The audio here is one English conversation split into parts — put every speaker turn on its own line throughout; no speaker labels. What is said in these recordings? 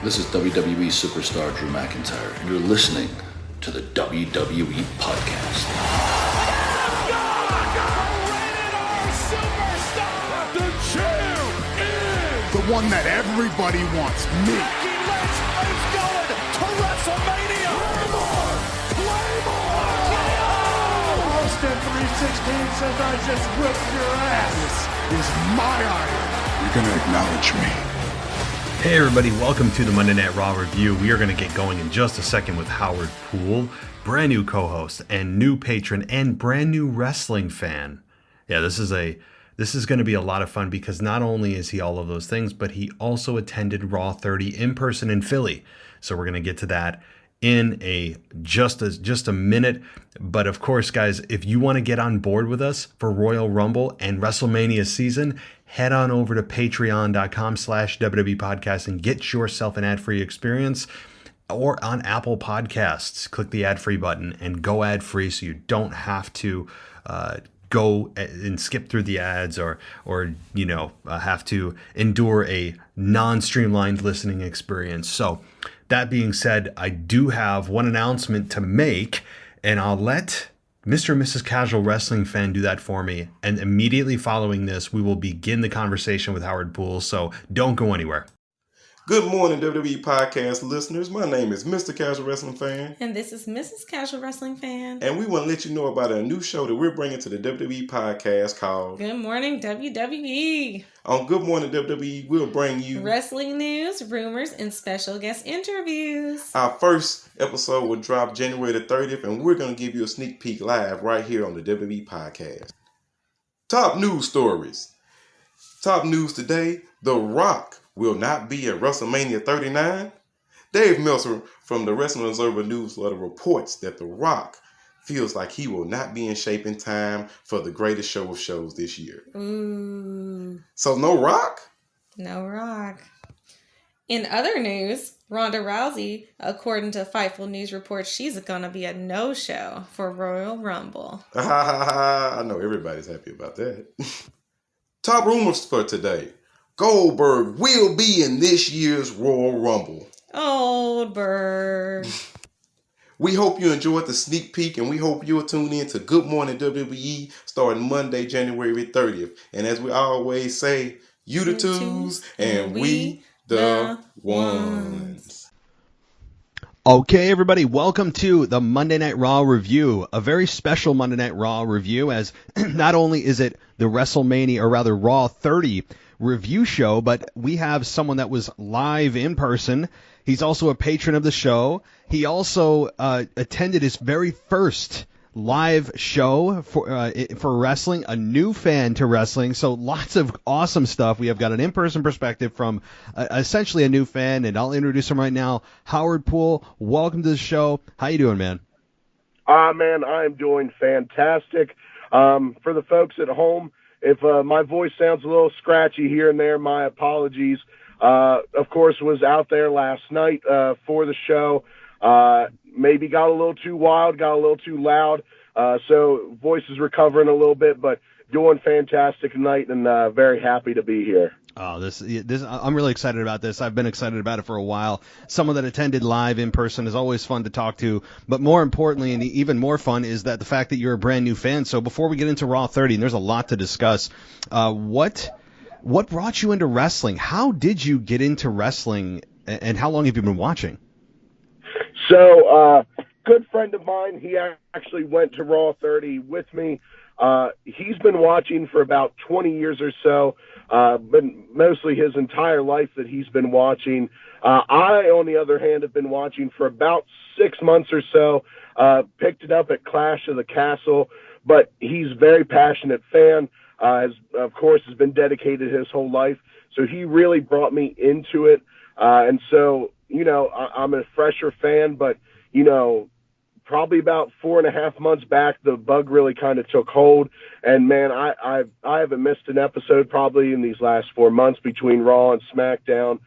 This is WWE superstar Drew McIntyre, and you're listening to the WWE Podcast.
The champ is
the one that everybody wants, me.
It's going to WrestleMania. Claymore!
Austin 316 says I just whipped your ass. This is my iron. You're going to acknowledge me.
Hey everybody, welcome to the Monday Night Raw review. We are going to get going in just a second with Howard Poole, brand new co-host and new patron and brand new wrestling fan. Yeah, this is going to be a lot of fun because not only is he all of those things, but he also attended Raw 30 in person in Philly. So we're going to get to that in just a minute. But of course, guys, if you want to get on board with us for Royal Rumble and WrestleMania season, head on over to patreon.com/WWE podcast and get yourself an ad-free experience, or on Apple Podcasts, click the ad-free button and go ad-free so you don't have to go and skip through the ads or have to endure a non-streamlined listening experience. So that being said, I do have one announcement to make, and I'll let Mr. and Mrs. Casual Wrestling Fan do that for me. And immediately following this, we will begin the conversation with Howard Poole. So don't go anywhere.
Good morning, WWE Podcast listeners. My name is Mr. Casual Wrestling Fan.
And this is Mrs. Casual Wrestling Fan.
And we want to let you know about a new show that we're bringing to the WWE Podcast called
Good Morning WWE.
On Good Morning WWE, we'll bring you
wrestling news, rumors, and special guest interviews.
Our first episode will drop January the 30th, and we're going to give you a sneak peek live right here on the WWE Podcast. Top news stories. Top news today, The Rock will not be at WrestleMania 39. Dave Meltzer from the Wrestling Observer newsletter reports that The Rock feels like he will not be in shape in time for the greatest show of shows this year.
Ooh.
So no Rock?
No Rock. In other news, Ronda Rousey, according to Fightful News, reports she's going to be a no-show for Royal Rumble.
I know everybody's happy about that. Top rumors for today. Goldberg will be in this year's Royal Rumble.
Goldberg.
We hope you enjoyed the sneak peek, and we hope you'll tune in to Good Morning WWE starting Monday, January 30th. And as we always say, you the twos and we the ones.
Okay, everybody, welcome to the Monday Night Raw review, a very special Monday Night Raw review, as not only is it the WrestleMania, or rather Raw 30 review show, but we have someone that was live in person. He's also a patron of the show. He also attended his very first live show for wrestling, a new fan to wrestling. So lots of awesome stuff. We have got an in-person perspective from essentially a new fan, and I'll introduce him right now. Howard Poole, welcome to the show. How you doing, man?
Man, I'm doing fantastic. For the folks at home, if my voice sounds a little scratchy here and there, my apologies. Of course, was out there last night for the show. Maybe got a little too wild, got a little too loud. So voice is recovering a little bit, but doing fantastic tonight, and very happy to be here.
Oh, this I'm really excited about this. I've been excited about it for a while. Someone that attended live in person is always fun to talk to, but more importantly, and even more fun, is that the fact that you're a brand new fan. So before we get into Raw 30, and there's a lot to discuss, what brought you into wrestling? How did you get into wrestling, and how long have you been watching?
So, good friend of mine, he actually went to Raw 30 with me. He's been watching for about 20 years or so, but mostly his entire life that he's been watching. I, on the other hand, have been watching for about 6 months or so, picked it up at Clash of the Castle, but he's a very passionate fan, has been dedicated his whole life. So he really brought me into it. And so, I'm a fresher fan, but, probably about 4.5 months back, the bug really kind of took hold. And man, I haven't missed an episode probably in these last 4 months between Raw and SmackDown.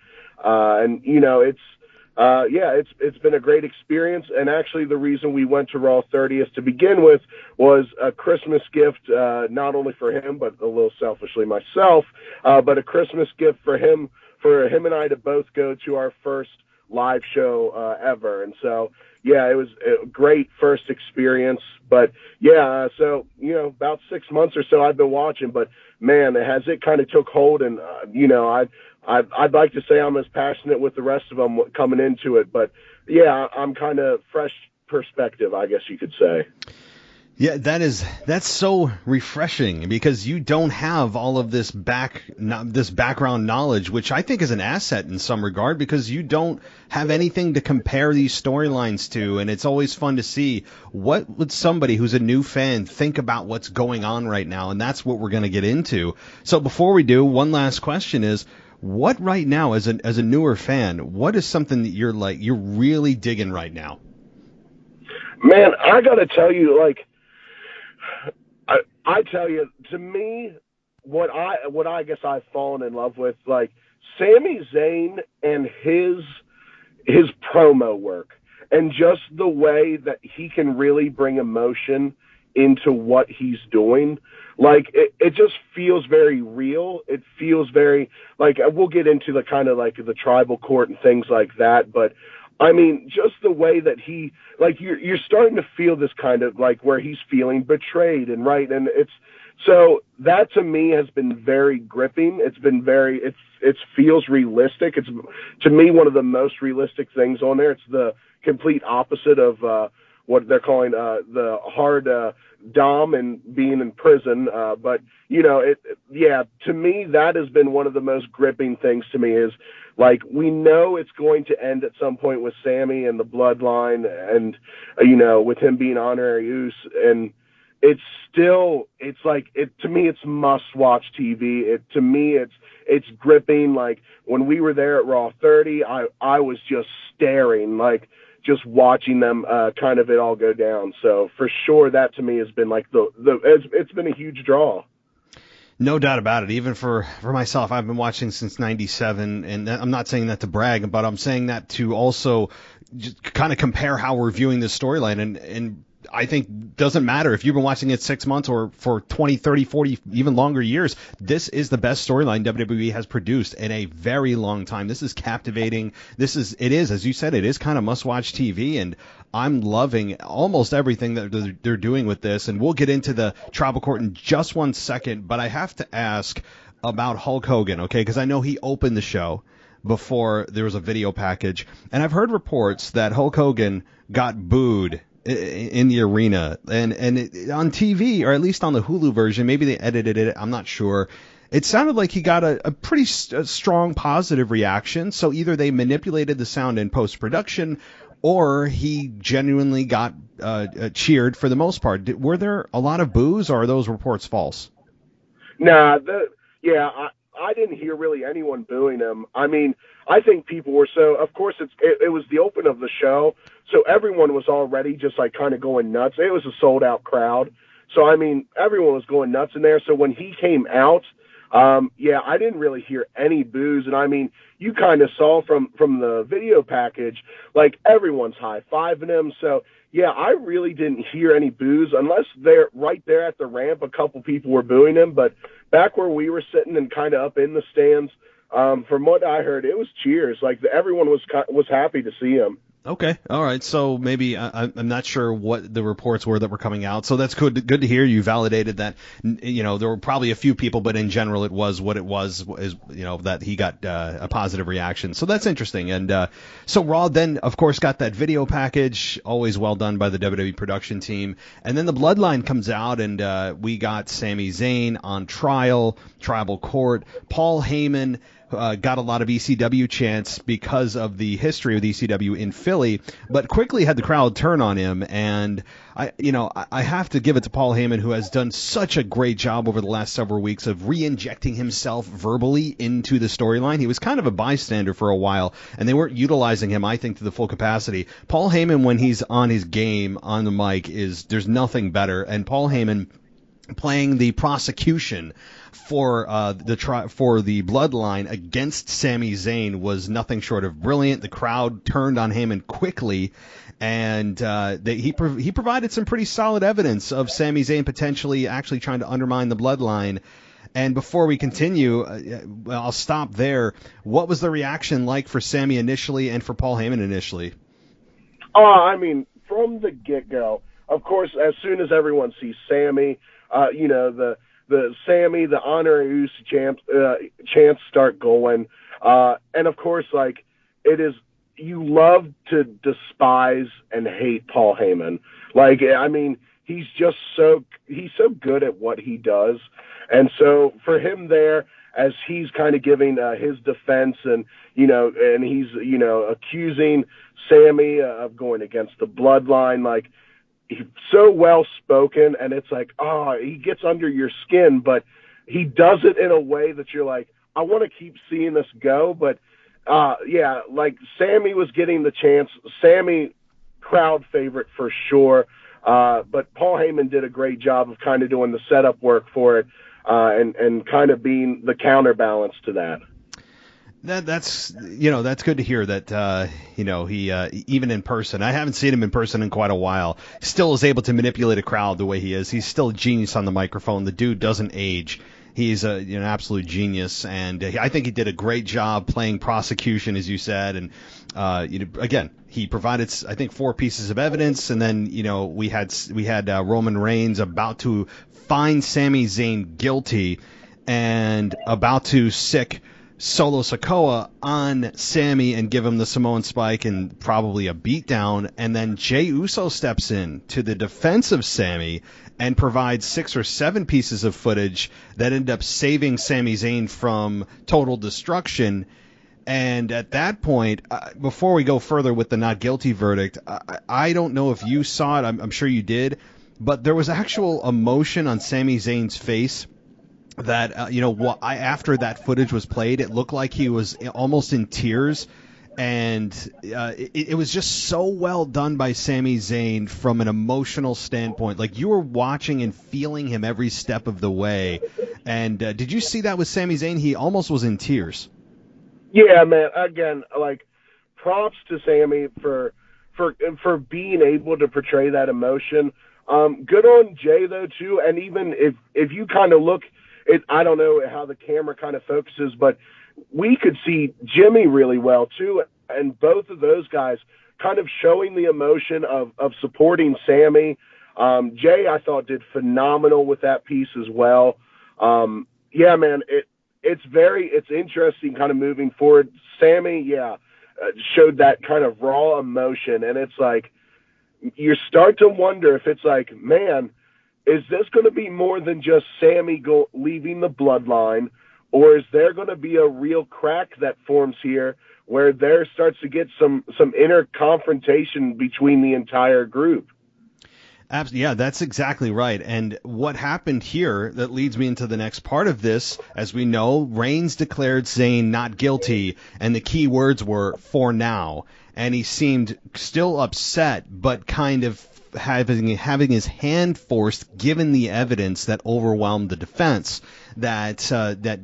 It's been a great experience. And actually the reason we went to Raw 30th to begin with was a Christmas gift, not only for him, but a little selfishly myself, but a Christmas gift for him and I to both go to our first live show ever. And so, yeah, it was a great first experience. But, yeah, so, about 6 months or so I've been watching. But, man, it kind of took hold. And, I'd like to say I'm as passionate with the rest of them coming into it. But, yeah, I'm kind of fresh perspective, I guess you could say.
Yeah, that's so refreshing because you don't have all of this background knowledge, which I think is an asset in some regard because you don't have anything to compare these storylines to, and it's always fun to see what would somebody who's a new fan think about what's going on right now, and that's what we're going to get into. So before we do, one last question is, what right now as a newer fan, what is something that you're really digging right now?
Man, I got to tell you, I tell you, to me, what I guess I've fallen in love with, Sami Zayn and his promo work, and just the way that he can really bring emotion into what he's doing. It just feels very real. It feels very, we'll get into the kind of the tribal court and things like that, but I mean, just the way that he, you're starting to feel this kind of where he's feeling betrayed and so that to me has been very gripping. It's been it feels realistic. It's to me one of the most realistic things on there. It's the complete opposite of what they're calling the hard dom and being in prison. But to me that has been one of the most gripping things to me is we know it's going to end at some point with Sami and the bloodline and, with him being honorary Uce. And it's still, to me, it's must watch TV. To me, it's gripping. When we were there at Raw 30, I was just staring, just watching them, kind of it all go down. So for sure, that to me has been it's been a huge draw.
No doubt about it. Even for myself, I've been watching since '97, and I'm not saying that to brag, but I'm saying that to also just kind of compare how we're viewing this storyline. And I think doesn't matter if you've been watching it 6 months or for 20, 30, 40, even longer years. This is the best storyline WWE has produced in a very long time. This is captivating. It is, as you said, it is kind of must-watch TV, and I'm loving almost everything that they're doing with this. And we'll get into the tribal court in just 1 second, but I have to ask about Hulk Hogan, okay? Because I know he opened the show before there was a video package, and I've heard reports that Hulk Hogan got booed in the arena, and on TV, or at least on the Hulu version, maybe they edited it, I'm not sure. It sounded like he got a pretty strong positive reaction, so either they manipulated the sound in post-production, or he genuinely got cheered for the most part. Were there a lot of boos, or are those reports false?
Nah, I didn't hear really anyone booing him. I mean, I think people were of course it was the open of the show, so everyone was already just kind of going nuts. It was a sold out crowd. So, I mean, everyone was going nuts in there. So when he came out, I didn't really hear any boos. And I mean, you kind of saw from the video package, everyone's high-fiving him. So, yeah, I really didn't hear any boos unless they're right there at the ramp. A couple people were booing him, but back where we were sitting and kind of up in the stands, from what I heard, it was cheers. Everyone was happy to see him.
Okay, all right. So maybe I'm not sure what the reports were that were coming out. So that's good to hear. You validated that. There were probably a few people, but in general, it was what it was. That he got a positive reaction. So that's interesting. And so Raw then, of course, got that video package. Always well done by the WWE production team. And then the Bloodline comes out, and we got Sami Zayn on tribal court. Paul Heyman got a lot of ECW chants because of the history of the ECW in Philly, but quickly had the crowd turn on him. And I have to give it to Paul Heyman, who has done such a great job over the last several weeks of re-injecting himself verbally into the storyline. He was kind of a bystander for a while, and they weren't utilizing him, I think, to the full capacity. Paul Heyman, when he's on his game on the mic, there's nothing better. And Paul Heyman playing the prosecution for the Bloodline against Sami Zayn was nothing short of brilliant. The crowd turned on Heyman quickly, and he provided some pretty solid evidence of Sami Zayn potentially actually trying to undermine the Bloodline. And before we continue, I'll stop there. What was the reaction like for Sami initially and for Paul Heyman initially?
I mean, from the get-go, of course, as soon as everyone sees Sami, the Sami, the honorary chants start going. And of course, like, it is, you love to despise and hate Paul Heyman. Like, I mean, he's so good at what he does. And so for him there, as he's kind of giving his defense and he's, accusing Sami of going against the bloodline, like, he's so well spoken, and it's like, he gets under your skin, but he does it in a way that you're like, I want to keep seeing this go. But like, Sami was getting the chance. Sami, crowd favorite for sure. But Paul Heyman did a great job of kind of doing the setup work for it, and kind of being the counterbalance to that.
That's good to hear that, he, even in person, I haven't seen him in person in quite a while, still is able to manipulate a crowd the way he is. He's still a genius on the microphone. The dude doesn't age. He's an absolute genius, and I think he did a great job playing prosecution, as you said. And again, he provided, I think, 4 pieces of evidence, and then we had Roman Reigns about to find Sami Zayn guilty and about to sick Solo Sikoa on Sami and give him the Samoan spike and probably a beatdown, and then Jey Uso steps in to the defense of Sami and provides 6 or 7 pieces of footage that end up saving Sami Zayn from total destruction. And at that point, before we go further with the not guilty verdict, I don't know if you saw it, I'm sure you did, but there was actual emotion on Sami Zayn's face that, after that footage was played, it looked like he was almost in tears. And it was just so well done by Sami Zayn from an emotional standpoint. Like, you were watching and feeling him every step of the way. And did you see that with Sami Zayn? He almost was in tears.
Yeah, man. Again, like, props to Sami for being able to portray that emotion. Good on Jay, though, too. And even if you kind of look, I don't know how the camera kind of focuses, but we could see Jimmy really well, too. And both of those guys kind of showing the emotion of supporting Sami. Jay, I thought, did phenomenal with that piece as well. Yeah, man, it's interesting kind of moving forward. Sami, showed that kind of raw emotion, and it's like, you start to wonder if it's like, man, is this going to be more than just Sami leaving the bloodline, or is there going to be a real crack that forms here where there starts to get some inner confrontation between the entire group?
Yeah, that's exactly right. And what happened here that leads me into the next part of this, as we know, Reigns declared Zayn not guilty, and the key words were "for now." And he seemed still upset, but kind of having his hand forced, given the evidence that overwhelmed the defense, that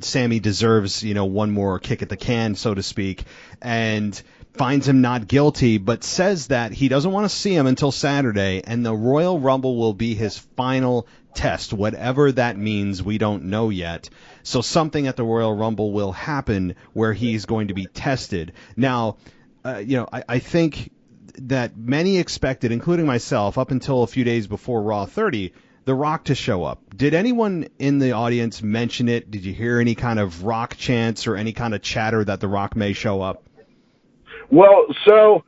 Sami deserves, one more kick at the can, so to speak, and finds him not guilty, but says that he doesn't want to see him until Saturday, and the Royal Rumble will be his final test. Whatever that means, we don't know yet. So something at the Royal Rumble will happen where he's going to be tested. Now, I think that many expected, including myself, up until a few days before Raw 30, The Rock to show up. Did anyone in the audience mention it? Did you hear any kind of Rock chants or any kind of chatter that The Rock may show up?
Well, so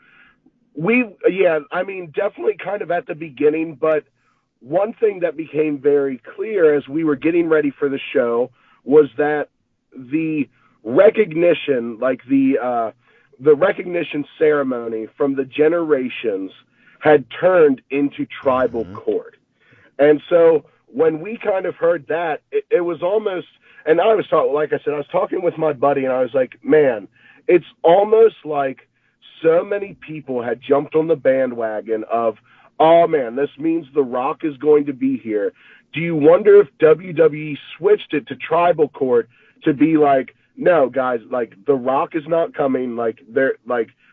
definitely kind of at the beginning, but one thing that became very clear as we were getting ready for the show was that the recognition, like the recognition ceremony from the generations had turned into tribal court. And so when we kind of heard that, it was almost, and I was talking, like I said, I was talking with my buddy, and I was like, man, it's almost like so many people had jumped on the bandwagon of, oh man, this means The Rock is going to be here. Do you wonder if WWE switched it to tribal court to be like, no, guys, like, The Rock is not coming. Like,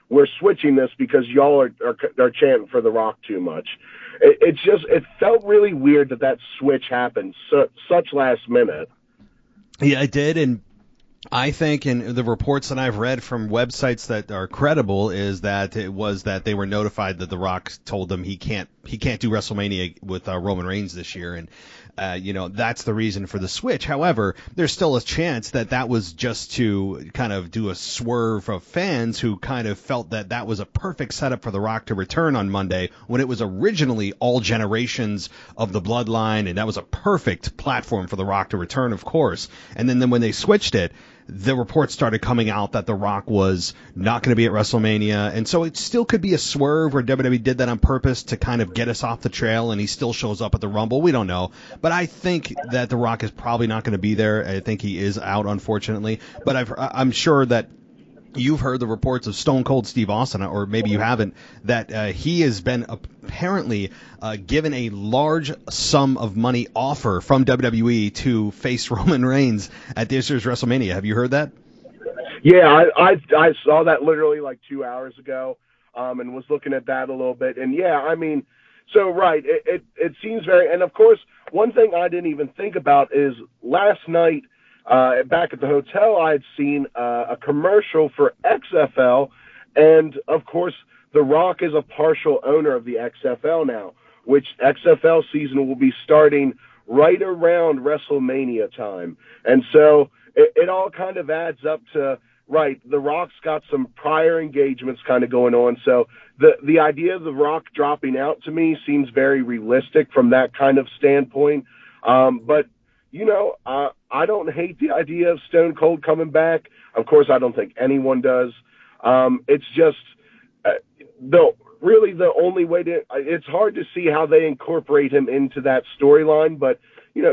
we're switching this because y'all are chanting for The Rock too much. It felt really weird that switch happened such last minute.
Yeah, I did, and I think in the reports that I've read from websites that are credible is that it was that they were notified that The Rock told them he can't do WrestleMania with Roman Reigns this year, and that's the reason for the switch. However, there's still a chance that that was just to kind of do a swerve of fans who kind of felt that that was a perfect setup for The Rock to return on Monday when it was originally all generations of the bloodline, and that was a perfect platform for The Rock to return, of course. And then when they switched it, the reports started coming out that The Rock was not going to be at WrestleMania, and so it still could be a swerve where WWE did that on purpose to kind of get us off the trail, and he still shows up at the Rumble. We don't know, but I think that The Rock is probably not going to be there. I think he is out, unfortunately, but I'm sure that you've heard the reports of Stone Cold Steve Austin, or maybe you haven't, that he has been apparently given a large sum of money offer from WWE to face Roman Reigns at this year's WrestleMania. Have you heard that?
Yeah, I saw that literally like 2 hours ago, and was looking at that a little bit. And yeah, I mean, so right, it seems very, and of course, one thing I didn't even think about is last night, back at the hotel, I had seen a commercial for XFL, and of course, The Rock is a partial owner of the XFL now, which XFL season will be starting right around WrestleMania time. And so it all kind of adds up to, right, The Rock's got some prior engagements kind of going on. So the idea of The Rock dropping out to me seems very realistic from that kind of standpoint. But I don't hate the idea of Stone Cold coming back. Of course, I don't think anyone does. It's just the only way to. It's hard to see how they incorporate him into that storyline, but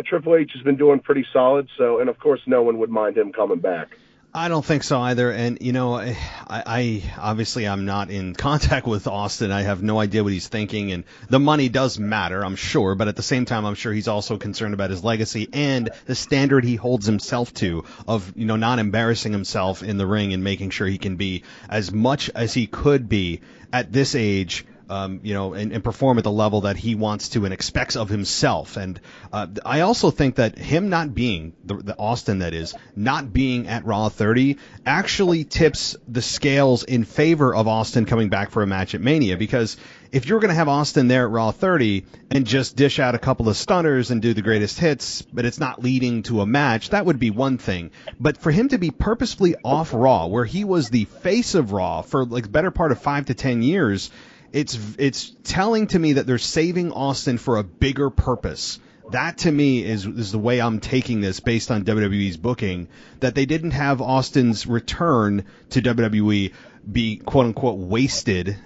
Triple H has been doing pretty solid. So, and of course, no one would mind him coming back.
I don't think so either, and I obviously I'm not in contact with Austin. I have no idea what he's thinking, and the money does matter, I'm sure, but at the same time, I'm sure he's also concerned about his legacy and the standard he holds himself to of not embarrassing himself in the ring and making sure he can be as much as he could be at this age. And perform at the level that he wants to and expects of himself. And I also think that him not being, the Austin that is, not being at Raw 30 actually tips the scales in favor of Austin coming back for a match at Mania. Because if you're going to have Austin there at Raw 30 and just dish out a couple of stunners and do the greatest hits, but it's not leading to a match, that would be one thing. But for him to be purposefully off Raw, where he was the face of Raw for like the better part of 5 to 10 years, it's telling to me that they're saving Austin for a bigger purpose. That to me is the way I'm taking this based on WWE's booking, that they didn't have Austin's return to WWE be quote unquote wasted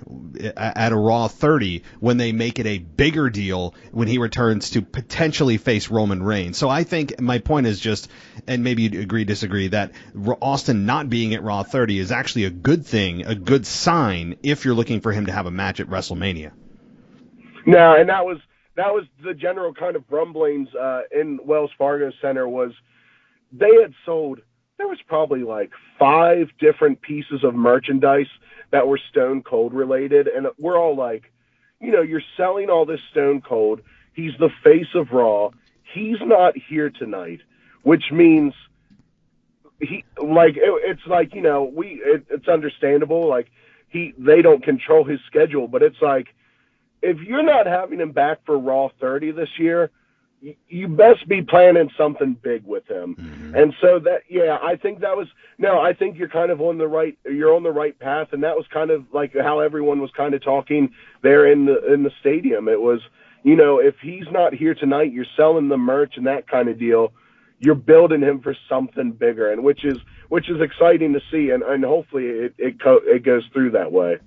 at a Raw 30 when they make it a bigger deal when he returns to potentially face Roman Reigns. So I think my point is just, and maybe you'd agree, disagree, that Austin not being at Raw 30 is actually a good thing, a good sign if you're looking for him to have a match at WrestleMania.
No, and that was the general kind of rumblings in Wells Fargo Center was they had sold. There was probably like 5 different pieces of merchandise that were Stone Cold related. And we're all like, you're selling all this Stone Cold. He's the face of Raw. He's not here tonight, which means it's understandable. Like they don't control his schedule, but it's like, if you're not having him back for Raw 30 this year, you best be planning something big with him. Mm-hmm. And so I think I think you're kind of on the right path. And that was kind of like how everyone was kind of talking there in the stadium. It was, if he's not here tonight, you're selling the merch and that kind of deal. You're building him for something bigger, and which is exciting to see. And hopefully it goes through that way.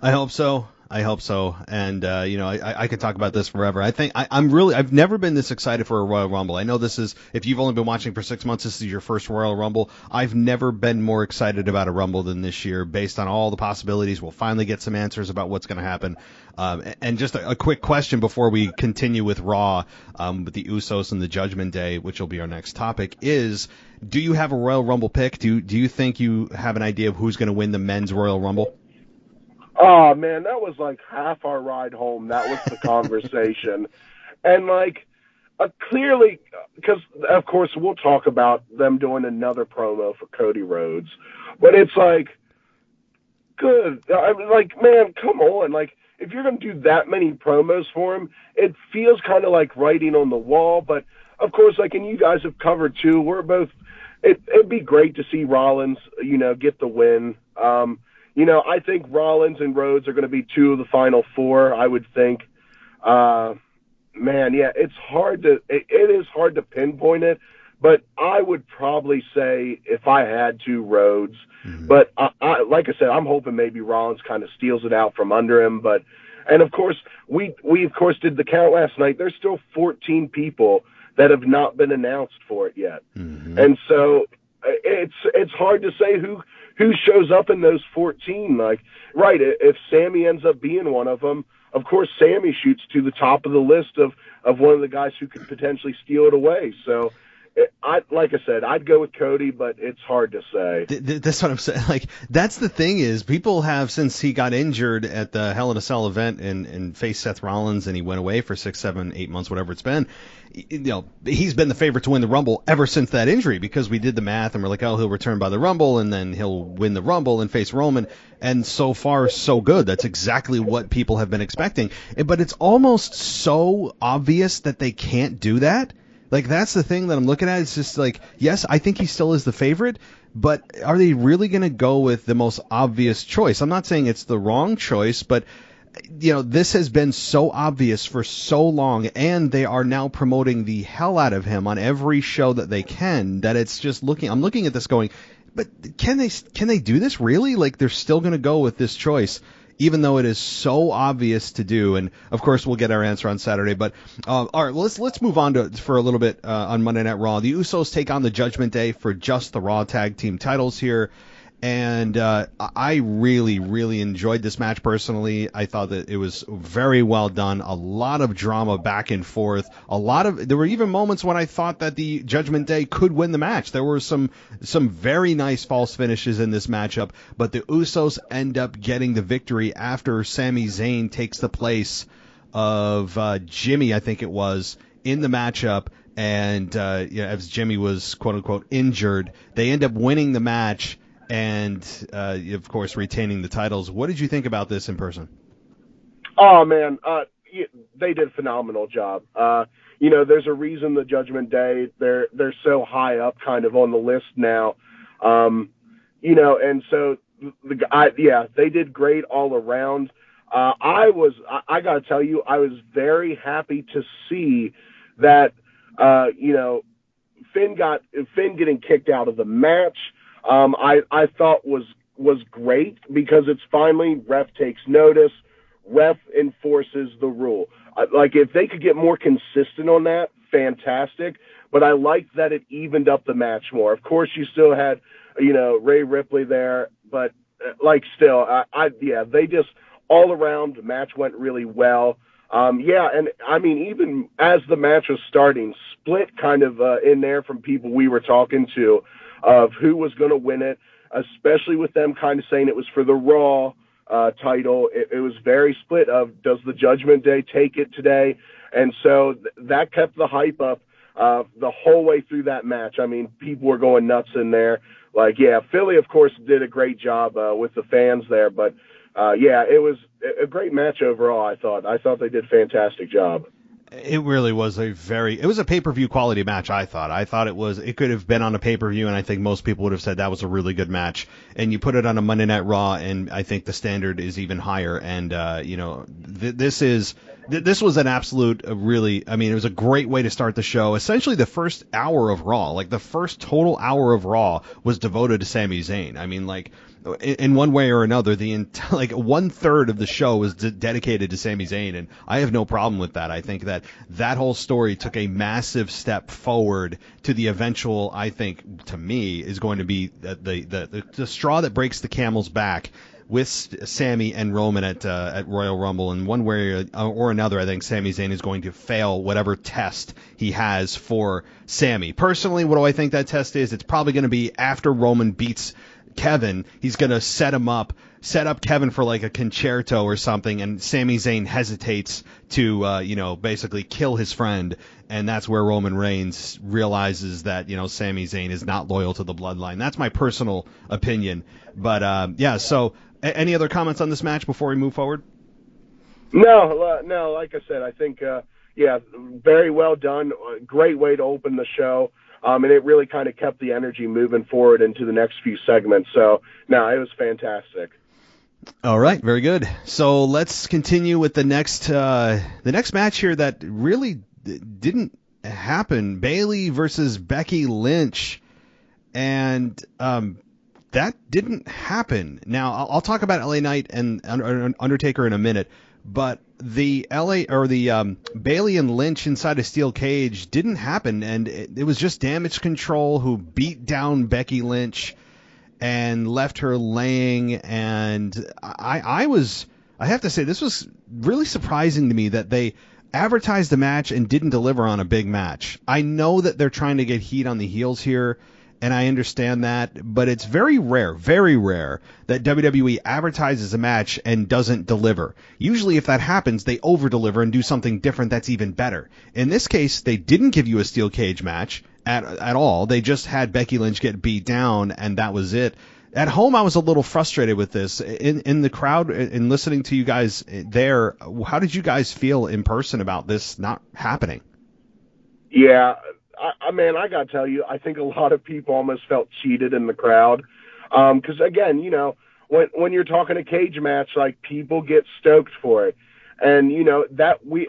I hope so. And, I could talk about this forever. I think I've never been this excited for a Royal Rumble. I know this is, if you've only been watching for 6 months, this is your first Royal Rumble. I've never been more excited about a Rumble than this year based on all the possibilities. We'll finally get some answers about what's going to happen. And just a quick question before we continue with Raw, with the Usos and the Judgment Day, which will be our next topic, is do you have a Royal Rumble pick? Do you think you have an idea of who's going to win the men's Royal Rumble?
Oh, man, that was like half our ride home. That was the conversation. And, like, clearly, because of course we'll talk about them doing another promo for Cody Rhodes, but it's like, good. I mean, like, man, come on. Like, if you're going to do that many promos for him, it feels kind of like writing on the wall. But of course, like, and you guys have covered too, we're both, it'd be great to see Rollins, get the win. I think Rollins and Rhodes are going to be two of the final four, I would think. Man, yeah, it is hard to pinpoint it, but I would probably say, if I had to, Rhodes. Mm-hmm. But I like I said, I'm hoping maybe Rollins kind of steals it out from under him. And of course, we of course did the count last night. There's still 14 people that have not been announced for it yet. Mm-hmm. And so it's hard to say who shows up in those 14. Like, right, if Sami ends up being one of them, of course Sami shoots to the top of the list of one of the guys who could potentially steal it away. So, like I said, I'd go with Cody, but it's hard to say.
That's what I'm saying. Like, that's the thing is, people have, since he got injured at the Hell in a Cell event and faced Seth Rollins and he went away for 6, 7, 8 months, whatever it's been, he's been the favorite to win the Rumble ever since that injury, because we did the math and we're like, oh, he'll return by the Rumble and then he'll win the Rumble and face Roman. And so far, so good. That's exactly what people have been expecting. But it's almost so obvious that they can't do that. Like, that's the thing that I'm looking at. It's just like, yes, I think he still is the favorite, but are they really going to go with the most obvious choice? I'm not saying it's the wrong choice, but, this has been so obvious for so long, and they are now promoting the hell out of him on every show that they can, that it's just I'm looking at this going, but can they do this really? Like, they're still going to go with this choice, even though it is so obvious to do. And of course, we'll get our answer on Saturday. But all right, let's move on for a little bit on Monday Night Raw. The Usos take on the Judgment Day for just the Raw Tag Team titles here. And I really, really enjoyed this match personally. I thought that it was very well done. A lot of drama back and forth. There were even moments when I thought that the Judgment Day could win the match. There were some very nice false finishes in this matchup, but the Usos end up getting the victory after Sami Zayn takes the place of Jimmy, I think it was, in the matchup. And as Jimmy was quote unquote injured, they end up winning the match. And, of course, retaining the titles. What did you think about this in person?
Oh, man, they did a phenomenal job. There's a reason the Judgment Day, they're so high up kind of on the list now. And so, they did great all around. I got to tell you, I was very happy to see that, Finn getting kicked out of the match. I thought was great, because it's finally ref takes notice, ref enforces the rule. Like, if they could get more consistent on that, fantastic. But I liked that it evened up the match more. Of course, you still had, Rhea Ripley there, but still, they just all around the match went really well. And I mean, even as the match was starting, split kind of in there from people we were talking to, of who was going to win it, especially with them kind of saying it was for the Raw title. It was very split of, does the Judgment Day take it today? And so that kept the hype up the whole way through that match. I mean, people were going nuts in there. Philly, of course, did a great job with the fans there. But, it was a great match overall, I thought. I thought they did a fantastic job.
It really was it was a pay-per-view quality match, I thought. I thought it could have been on a pay-per-view, and I think most people would have said that was a really good match. And you put it on a Monday Night Raw, and I think the standard is even higher. And, this was an absolute, it was a great way to start the show. Essentially, the first hour of Raw, like the first total hour of Raw, was devoted to Sami Zayn. I mean, like, in one way or another, the 1/3 of the show was dedicated to Sami Zayn, and I have no problem with that. I think that whole story took a massive step forward to the eventual, I think, to me, is going to be the straw that breaks the camel's back with Sami and Roman at Royal Rumble. In one way or another, I think Sami Zayn is going to fail whatever test he has for Sami. Personally, what do I think that test is? It's probably going to be after Roman beats Kevin. He's going to set up Kevin for like a concerto or something, and Sami Zayn hesitates to, basically kill his friend, and that's where Roman Reigns realizes that, Sami Zayn is not loyal to the bloodline. That's my personal opinion. But, so any other comments on this match before we move forward?
No, like I said, I think, very well done. Great way to open the show. And it really kind of kept the energy moving forward into the next few segments. So, no, it was fantastic.
All right, very good. So let's continue with the next match here that really didn't happen. Bayley versus Becky Lynch, and that didn't happen. Now I'll talk about LA Knight and Undertaker in a minute, but the Bayley and Lynch inside a steel cage didn't happen, and it was just Damage Control who beat down Becky Lynch and left her laying. And I have to say, this was really surprising to me that they advertised the match and didn't deliver on a big match. I know that they're trying to get heat on the heels here, and I understand that, but it's very rare that WWE advertises a match and doesn't deliver. Usually if that happens, they over-deliver and do something different that's even better. In this case, they didn't give you a steel cage match at all. They just had Becky Lynch get beat down, and that was it. At home, I was a little frustrated with this. In the crowd, in listening to you guys there, how did you guys feel in person about this not happening?
Yeah, I got to tell you, I think a lot of people almost felt cheated in the crowd. Because, again, when you're talking a cage match, like, people get stoked for it. And,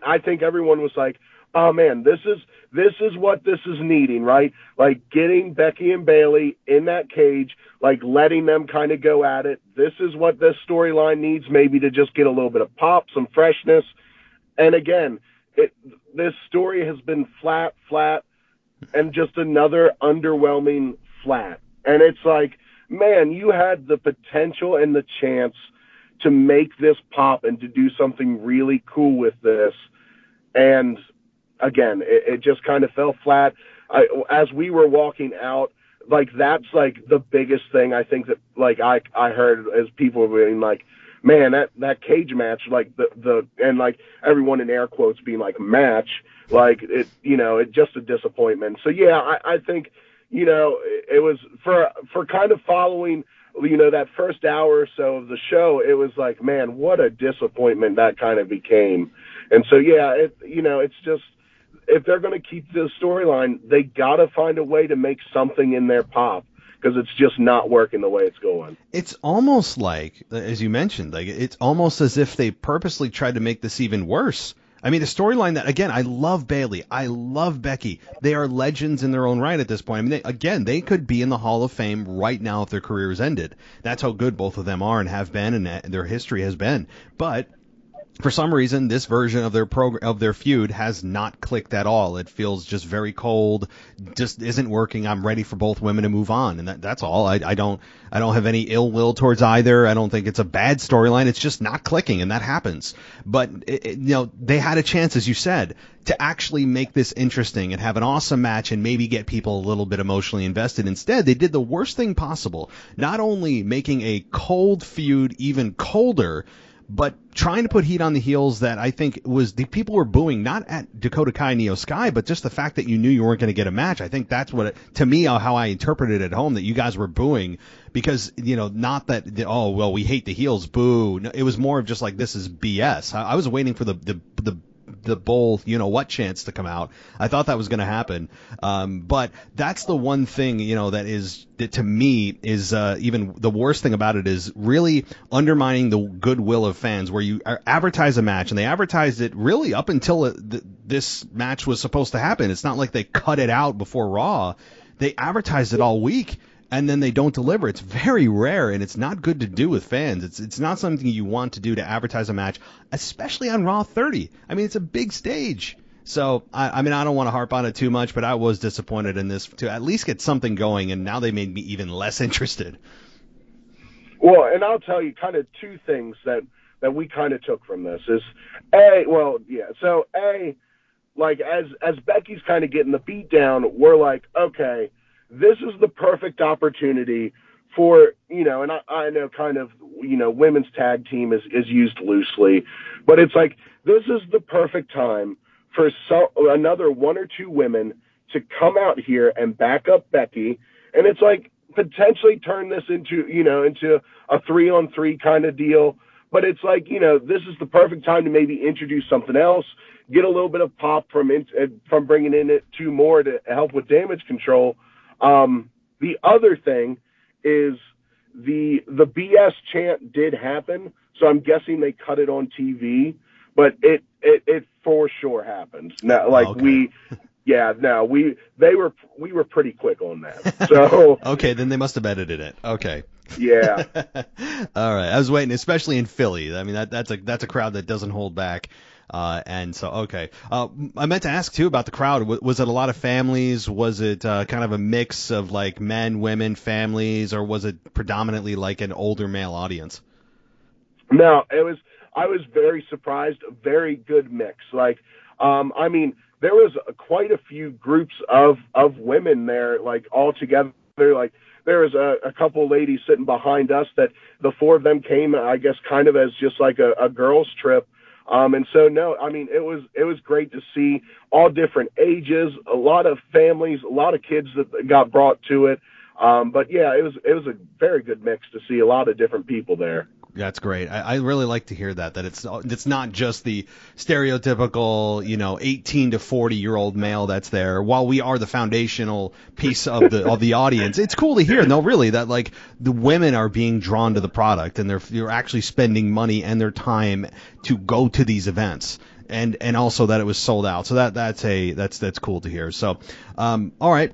I think everyone was like, oh, man, this is what this is needing, right? Like, getting Becky and Bayley in that cage, like, letting them kind of go at it. This is what this storyline needs, maybe to just get a little bit of pop, some freshness. And, again, this story has been flat, and just another underwhelming flat. And it's like, man, you had the potential and the chance to make this pop and to do something really cool with this. And again, it just kind of fell flat. As we were walking out, like, that's like the biggest thing I think that, like, I heard as people were being like, man, that cage match, like and like everyone in air quotes being like match, like it just a disappointment. So yeah, I think, it was for kind of following, that first hour or so of the show, it was like, man, what a disappointment that kind of became. And so, yeah, it's just, if they're going to keep this storyline, they got to find a way to make something in their pop, because it's just not working the way it's going.
It's almost like, as you mentioned, like, it's almost as if they purposely tried to make this even worse. I mean, a storyline that, again, I love Bayley, I love Becky. They are legends in their own right at this point. I mean, they could be in the Hall of Fame right now if their careers ended. That's how good both of them are and have been, and their history has been. But for some reason, this version of their feud has not clicked at all. It feels just very cold, just isn't working. I'm ready for both women to move on, and that's all. I don't have any ill will towards either. I don't think it's a bad storyline. It's just not clicking, and that happens. But they had a chance, as you said, to actually make this interesting and have an awesome match and maybe get people a little bit emotionally invested. Instead, they did the worst thing possible, not only making a cold feud even colder, but trying to put heat on the heels that I think was the people were booing, not at Dakota Kai and Io Sky, but just the fact that you knew you weren't going to get a match. I think that's to me, how I interpreted it at home, that you guys were booing because, not that, oh, well, we hate the heels, boo. No, it was more of just like, this is BS. I was waiting for the bull, what chance to come out. I thought that was going to happen. But that's the one thing, that to me is even the worst thing about it is really undermining the goodwill of fans, where you advertise a match, and they advertised it really up until this match was supposed to happen. It's not like they cut it out before Raw. They advertised it all week, and then they don't deliver. It's very rare, and it's not good to do with fans. It's not something you want to do, to advertise a match, especially on Raw 30. I mean, it's a big stage. So, I don't want to harp on it too much, but I was disappointed in this to at least get something going, and now they made me even less interested.
Well, and I'll tell you kind of two things that we kind of took from this is, like, as Becky's kind of getting the beat down, we're like, okay, this is the perfect opportunity for, and I know kind of, women's tag team is used loosely, but it's like, this is the perfect time for another one or two women to come out here and back up Becky. And it's like, potentially turn this into a 3-on-3 kind of deal. But it's like, this is the perfect time to maybe introduce something else, get a little bit of pop from bringing in it 2 more to help with damage control. The other thing is the BS chant did happen, so I'm guessing they cut it on TV, but it for sure happened. Now, like we were pretty quick on that. So
okay, then they must have edited it. Okay.
Yeah.
All right. I was waiting, especially in Philly. I mean, that's a crowd that doesn't hold back. And so, okay. I meant to ask too about the crowd. Was it a lot of families? Was it kind of a mix of like men, women, families, or was it predominantly like an older male audience?
No, I was very surprised. A very good mix. Like, I mean, there was quite a few groups of women there, like all together. Like, there was a couple of ladies sitting behind us that the 4 of them came, I guess, kind of as just like a girls' trip. And so, no, I mean, it was great to see all different ages, a lot of families, a lot of kids that got brought to it. But yeah, it was a very good mix to see a lot of different people there.
That's great. I really like to hear that it's not just the stereotypical, 18 to 40-year-old male that's there. While we are the foundational piece of the audience, it's cool to hear, no, really, that like the women are being drawn to the product and they're actually spending money and their time to go to these events. And also that it was sold out. So that's cool to hear. So, all right.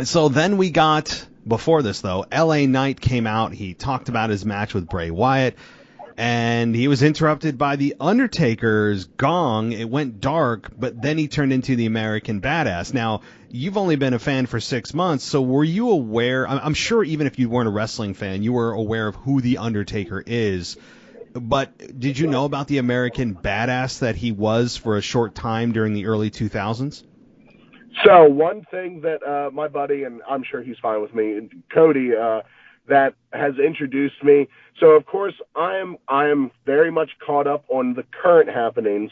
So then we got, before this though, LA Knight came out. He talked about his match with Bray Wyatt, and he was interrupted by the Undertaker's gong. It went dark, but then he turned into the American Badass. Now, you've only been a fan for 6 months, so were you aware? I'm sure even if you weren't a wrestling fan, you were aware of who the Undertaker is. But did you know about the American Badass that he was for a short time during the early 2000s?
So one thing that my buddy, and I'm sure he's fine with me, Cody, that has introduced me. So of course I am very much caught up on the current happenings.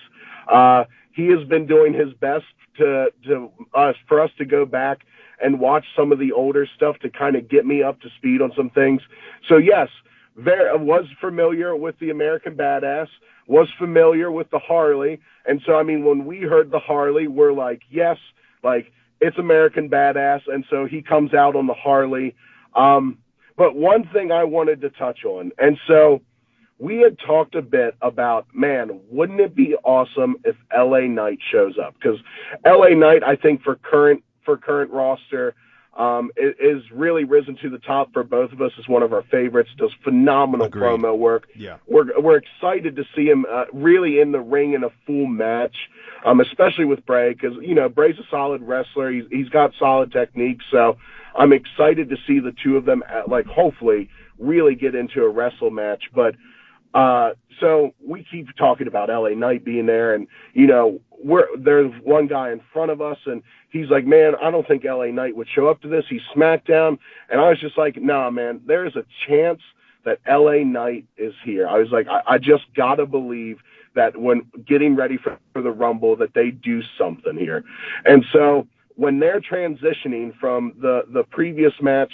He has been doing his best for us to go back and watch some of the older stuff to kind of get me up to speed on some things. So yes, was familiar with the American Badass, was familiar with the Harley, and so I mean when we heard the Harley, we're like, yes. Like, it's American Badass, and so he comes out on the Harley. But one thing I wanted to touch on, and so we had talked a bit about, man, wouldn't it be awesome if LA Knight shows up? Because LA Knight, I think, for current roster, is really risen to the top for both of us as one of our favorites. Does phenomenal
Agreed.
Promo work.
Yeah,
we're excited to see him really in the ring in a full match, especially with Bray, because Bray's a solid wrestler. He's got solid technique, so I'm excited to see the two of them hopefully really get into a wrestle match. But so we keep talking about LA Knight being there, and there's one guy in front of us, and he's like, man, I don't think LA Knight would show up to this. He's SmackDown. And I was just like, nah, man, there's a chance that LA Knight is here. I was like, I just got to believe that when getting ready for the Rumble that they do something here. And so when they're transitioning from the previous match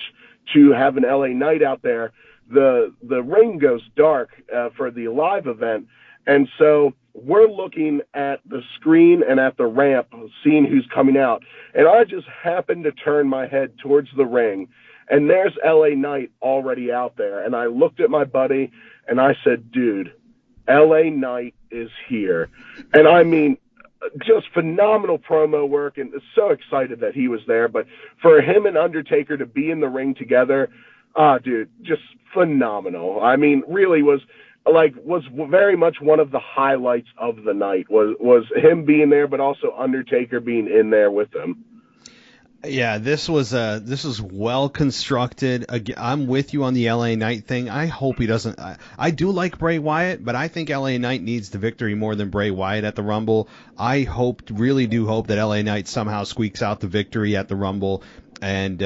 to having LA Knight out there, the ring goes dark for the live event. And so we're looking at the screen and at the ramp, seeing who's coming out. And I just happened to turn my head towards the ring, and there's LA Knight already out there. And I looked at my buddy, and I said, dude, LA Knight is here. And I mean, just phenomenal promo work, and so excited that he was there. But for him and Undertaker to be in the ring together, dude, just phenomenal. I mean, really was very much one of the highlights of the night was him being there, but also Undertaker being in there with him.
Yeah, this was well constructed. I'm with you on the LA Knight thing. I hope he doesn't. I do like Bray Wyatt, but I think LA Knight needs the victory more than Bray Wyatt at the Rumble. I really do hope that LA Knight somehow squeaks out the victory at the Rumble. And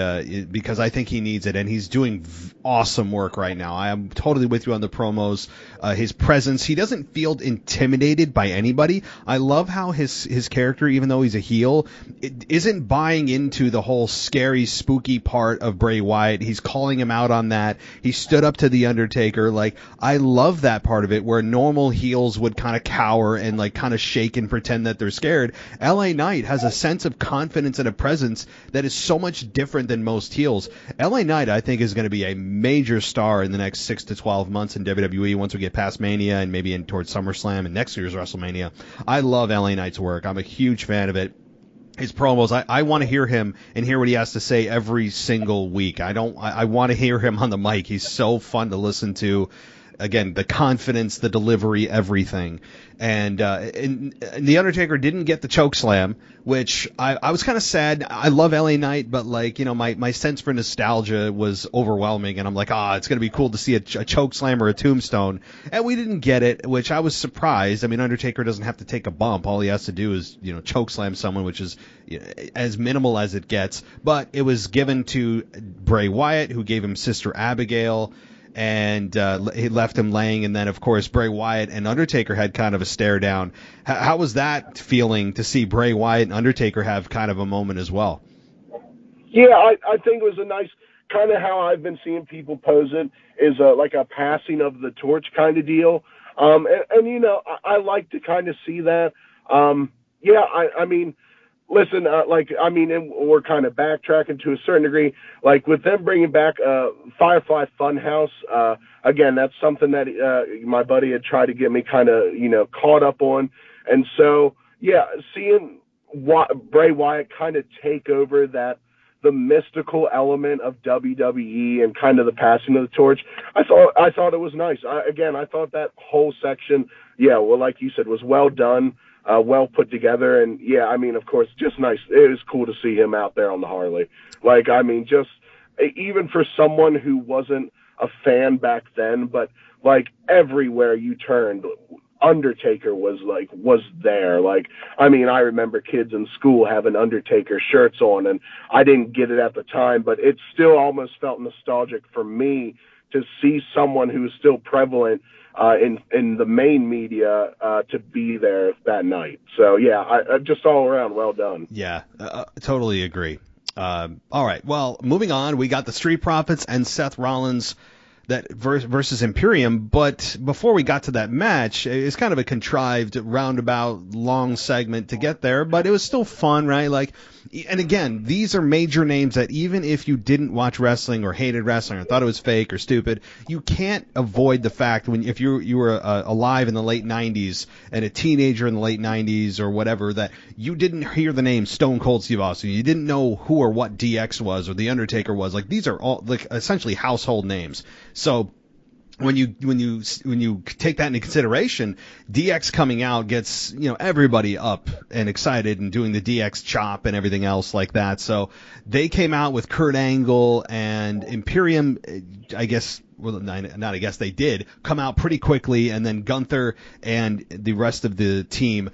because I think he needs it, and he's doing awesome work right now. I am totally with you on the promos. His presence, he doesn't feel intimidated by anybody. I love how his character, even though he's a heel, isn't buying into the whole scary, spooky part of Bray Wyatt. He's calling him out on that. He stood up to the Undertaker. Like, I love that part of it, where normal heels would kind of cower and like kind of shake and pretend that they're scared. LA Knight has a sense of confidence and a presence that is so much different than most heels. LA Knight, I think, is going to be a major star in the next 6 to 12 months in WWE once we get past Mania and maybe in towards SummerSlam and next year's WrestleMania. I love LA Knight's work. I'm a huge fan of it. His promos, I want to hear him and hear what he has to say every single week. I want to hear him on the mic. He's so fun to listen to. Again, the confidence, the delivery, everything. And The Undertaker didn't get the choke slam, which I was kind of sad. I love LA Knight, but like, you know, my sense for nostalgia was overwhelming, and I'm like, it's going to be cool to see a choke slam or a tombstone. And we didn't get it, which I was surprised. I mean, Undertaker doesn't have to take a bump. All he has to do is, you know, choke slam someone, which is, you know, as minimal as it gets. But it was given to Bray Wyatt, who gave him Sister Abigail, and he left him laying. And then, of course, Bray Wyatt and Undertaker had kind of a stare down. How was that feeling to see Bray Wyatt and Undertaker have kind of a moment as well?
Yeah, I think it was a nice, kind of how I've been seeing people pose it, is like a passing of the torch kind of deal. And you know, I like to kind of see that. I mean, listen, and we're kind of backtracking to a certain degree. Like with them bringing back Firefly Funhouse, again, that's something that my buddy had tried to get me kind of, you know, caught up on. And so, yeah, seeing Bray Wyatt kind of take over the mystical element of WWE and kind of the passing of the torch, I thought it was nice. I thought that whole section, like you said, was well done. Well put together, and yeah, I mean, of course, just nice. It was cool to see him out there on the Harley. Like, I mean, just even for someone who wasn't a fan back then, but like everywhere you turned, Undertaker was there. Like, I mean, I remember kids in school having Undertaker shirts on, and I didn't get it at the time, but it still almost felt nostalgic for me to see someone who's still prevalent in the main media to be there that night. So yeah, I just all around well done.
Yeah, totally agree. All right, well, moving on, we got the Street Profits and Seth Rollins versus Imperium, but before we got to that match, it's kind of a contrived, roundabout, long segment to get there, but it was still fun, right? Like, and again, these are major names that even if you didn't watch wrestling or hated wrestling or thought it was fake or stupid, you can't avoid the fact if you were alive in the late 90s and a teenager in the late 90s or whatever, that you didn't hear the name Stone Cold Steve Austin, you didn't know who or what DX was or The Undertaker was. Like, these are all like essentially household names. So when you take that into consideration, DX coming out gets, you know, everybody up and excited and doing the DX chop and everything else like that. So they came out with Kurt Angle and Imperium. I guess, well, not I guess, they did come out pretty quickly, and then Gunther and the rest of the team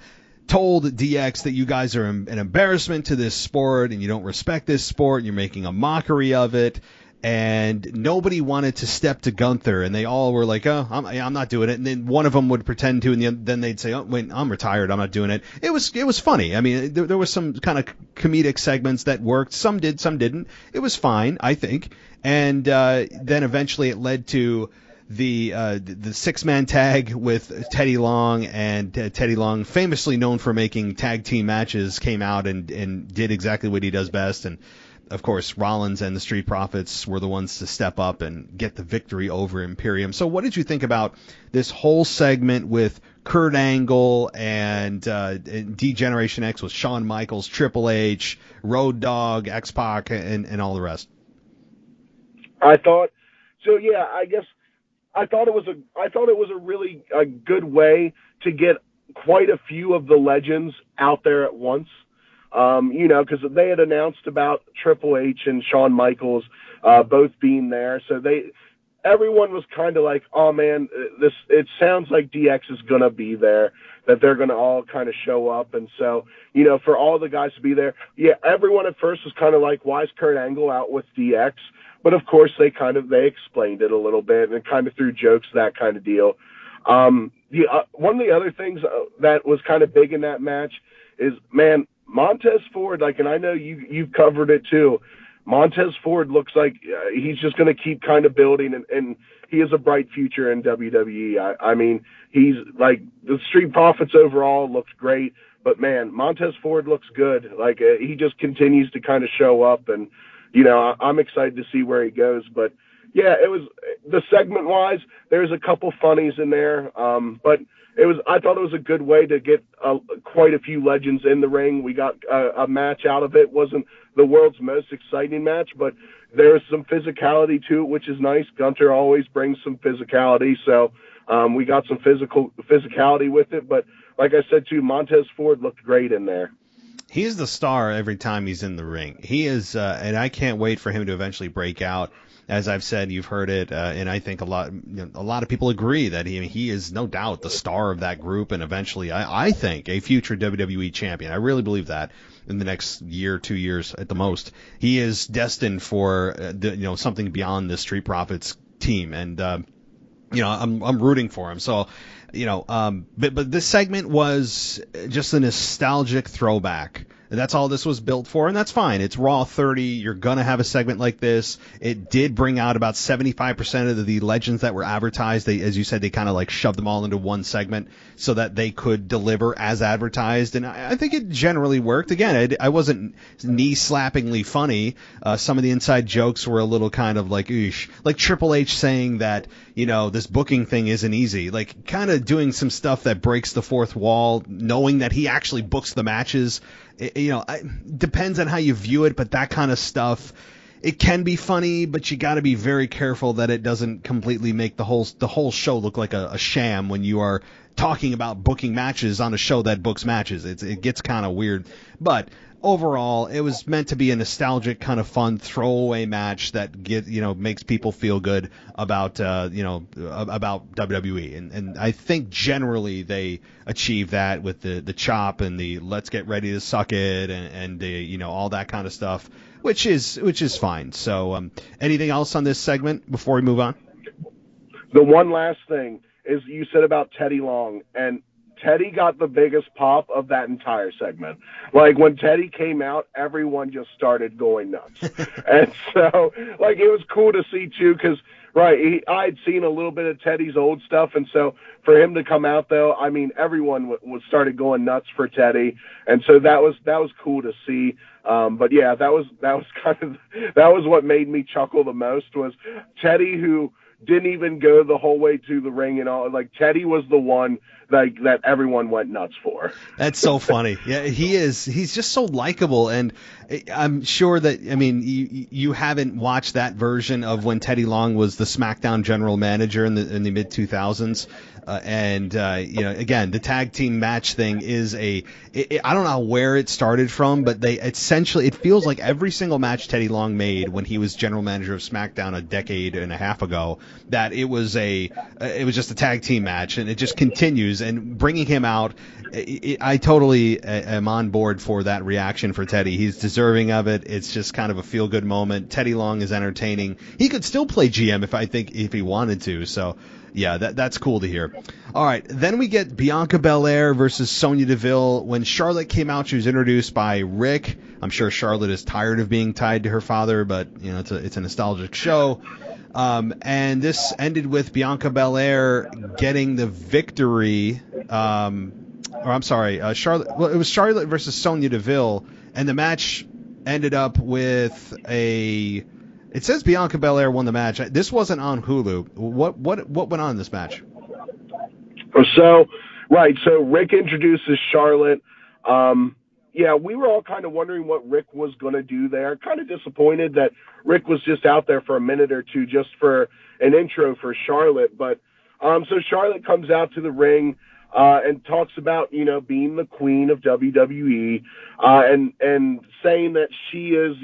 told DX that you guys are an embarrassment to this sport and you don't respect this sport and you're making a mockery of it. And nobody wanted to step to Gunther, and they all were like, "Oh, I'm not doing it." And then one of them would pretend to, and then they'd say, "Oh, wait, I'm retired. I'm not doing it." It was funny. I mean, there was some kind of comedic segments that worked. Some did, some didn't. It was fine, I think. And then eventually it led to the 6-man tag with Teddy Long, and Teddy Long, famously known for making tag team matches, came out and did exactly what he does best. And of course, Rollins and the Street Profits were the ones to step up and get the victory over Imperium. So what did you think about this whole segment with Kurt Angle and D-Generation X with Shawn Michaels, Triple H, Road Dogg, X-Pac, and all the rest?
I thought it was a really good way to get quite a few of the legends out there at once. Because they had announced about Triple H and Shawn Michaels both being there. So everyone was kind of like, oh man, it sounds like DX is going to be there, that they're going to all kind of show up. And so, for all the guys to be there, everyone at first was kind of like, why is Kurt Angle out with DX? But of course they explained it a little bit and kind of threw jokes, that kind of deal. One of the other things that was kind of big in that match is, man, Montez Ford, and I know you've covered it too. Montez Ford looks like he's just going to keep kind of building, and he has a bright future in WWE. I mean, he's the Street Profits overall looks great, but man, Montez Ford looks good. He just continues to kind of show up, and I'm excited to see where he goes. But yeah, it was the segment wise. There's a couple funnies in there, but I thought it was a good way to get quite a few legends in the ring. We got a match out of it. Wasn't the world's most exciting match, but there's some physicality to it, which is nice. Gunter always brings some physicality, so we got some physicality with it. But like I said too, Montez Ford looked great in there.
He is the star every time he's in the ring. He is, and I can't wait for him to eventually break out. As I've said, you've heard it, and I think a lot of people agree that he is no doubt the star of that group, and eventually, I think, a future WWE champion. I really believe that in the next year, 2 years at the most, he is destined for something beyond the Street Profits team, and I'm rooting for him. So, but this segment was just a nostalgic throwback. That's all this was built for, and that's fine. It's Raw 30. You're going to have a segment like this. It did bring out about 75% of the legends that were advertised. As you said, they kind of shoved them all into one segment so that they could deliver as advertised, and I think it generally worked. Again, I wasn't knee-slappingly funny. Some of the inside jokes were a little kind of oosh. Like Triple H saying that, this booking thing isn't easy. Kind of doing some stuff that breaks the fourth wall, knowing that he actually books the matches. It depends on how you view it, but that kind of stuff, it can be funny, but you got to be very careful that it doesn't completely make the whole show look like a sham when you are talking about booking matches on a show that books matches. It gets kind of weird, but overall, it was meant to be a nostalgic kind of fun throwaway match that makes people feel good about about WWE, and I think generally they achieve that with the chop and the let's get ready to suck it and the all that kind of stuff, which is fine. So anything else on this segment before we move on?
The one last thing is you said about Teddy Long, and Teddy got the biggest pop of that entire segment. When Teddy came out, everyone just started going nuts. And so, it was cool to see, too, because, I'd seen a little bit of Teddy's old stuff, and so for him to come out, though, I mean, everyone started going nuts for Teddy, and so that was cool to see. But yeah, that was what made me chuckle the most was Teddy, who didn't even go the whole way to the ring and all. Teddy was the one that everyone went nuts for.
That's so funny. Yeah, he's just so likable, and I'm sure that, you haven't watched that version of when Teddy Long was the SmackDown general manager in the mid 2000s. Again, the tag team match thing is I don't know where it started from, but it feels like every single match Teddy Long made when he was general manager of SmackDown a decade and a half ago, that it was just a tag team match, and it just continues. And bringing him out, I totally am on board for that reaction for Teddy. He's deserving of it. It's just kind of a feel good moment. Teddy Long is entertaining. He could still play GM if he wanted to. So yeah, that's cool to hear. All right, then we get Bianca Belair versus Sonya Deville. When Charlotte came out, she was introduced by Rick. I'm sure Charlotte is tired of being tied to her father, but it's a nostalgic show. And this ended with Bianca Belair getting the victory. Charlotte. Well, it was Charlotte versus Sonya Deville, and the match ended up with It says Bianca Belair won the match. This wasn't on Hulu. What went on in this match?
So Rick introduces Charlotte. We were all kind of wondering what Rick was going to do there. Kind of disappointed that Rick was just out there for a minute or two just for an intro for Charlotte. But so Charlotte comes out to the ring and talks about, being the queen of WWE and saying that she is,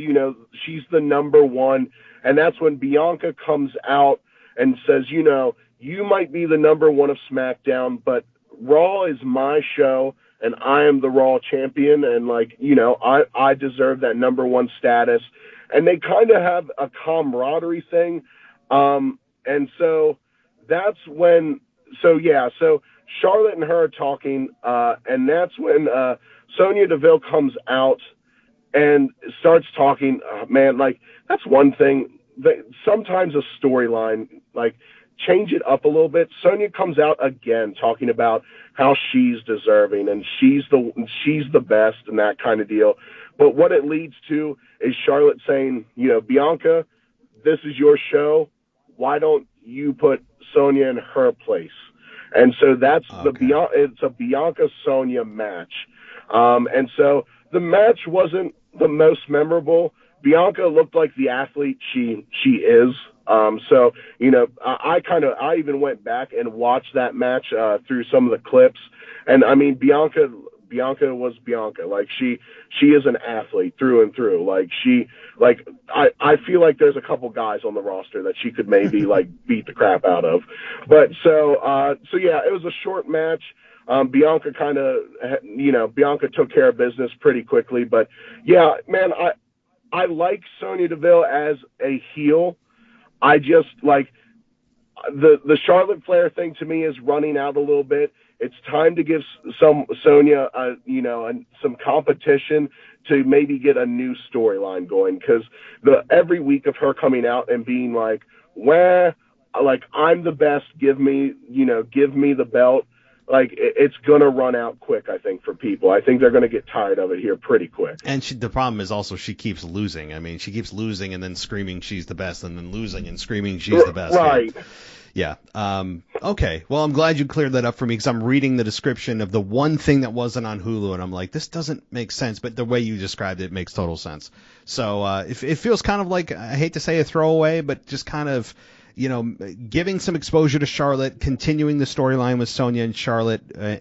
she's the number one. And that's when Bianca comes out and says, you might be the number one of SmackDown, but Raw is my show and I am the Raw champion. And I deserve that number one status. And they kind of have a camaraderie thing. And so that's when, so Charlotte and her are talking, and that's when Sonya Deville comes out and starts talking. Man, that's one thing that sometimes a storyline, change it up a little bit. Sonya comes out again talking about how she's deserving and she's the best and that kind of deal. But what it leads to is Charlotte saying, Bianca, this is your show. Why don't you put Sonya in her place? And so that's it's a Bianca-Sonya match. And so the match wasn't the most memorable. Bianca looked like the athlete she is. So I even went back and watched that match through some of the clips. And I mean, Bianca was Bianca. She is an athlete through and through. I feel like there's a couple guys on the roster that she could maybe beat the crap out of. But so yeah, it was a short match. Bianca Bianca took care of business pretty quickly. But yeah, man, I like Sonya Deville as a heel. I just the Charlotte Flair thing to me is running out a little bit. It's time to give Sonya, some competition to maybe get a new storyline going. Because every week of her coming out and being I'm the best, give me the belt. It's gonna run out quick, I think, for people. I think they're gonna get tired of it here pretty quick.
And the problem is also she keeps losing. I mean, she keeps losing and then screaming she's the best, and then losing and screaming she's the best.
Right.
Yeah. Okay. Well, I'm glad you cleared that up for me, because I'm reading the description of the one thing that wasn't on Hulu, and I'm like, this doesn't make sense. But the way you described it makes total sense. So it feels kind of like, I hate to say a throwaway, but just kind of, giving some exposure to Charlotte, continuing the storyline with Sonya and Charlotte,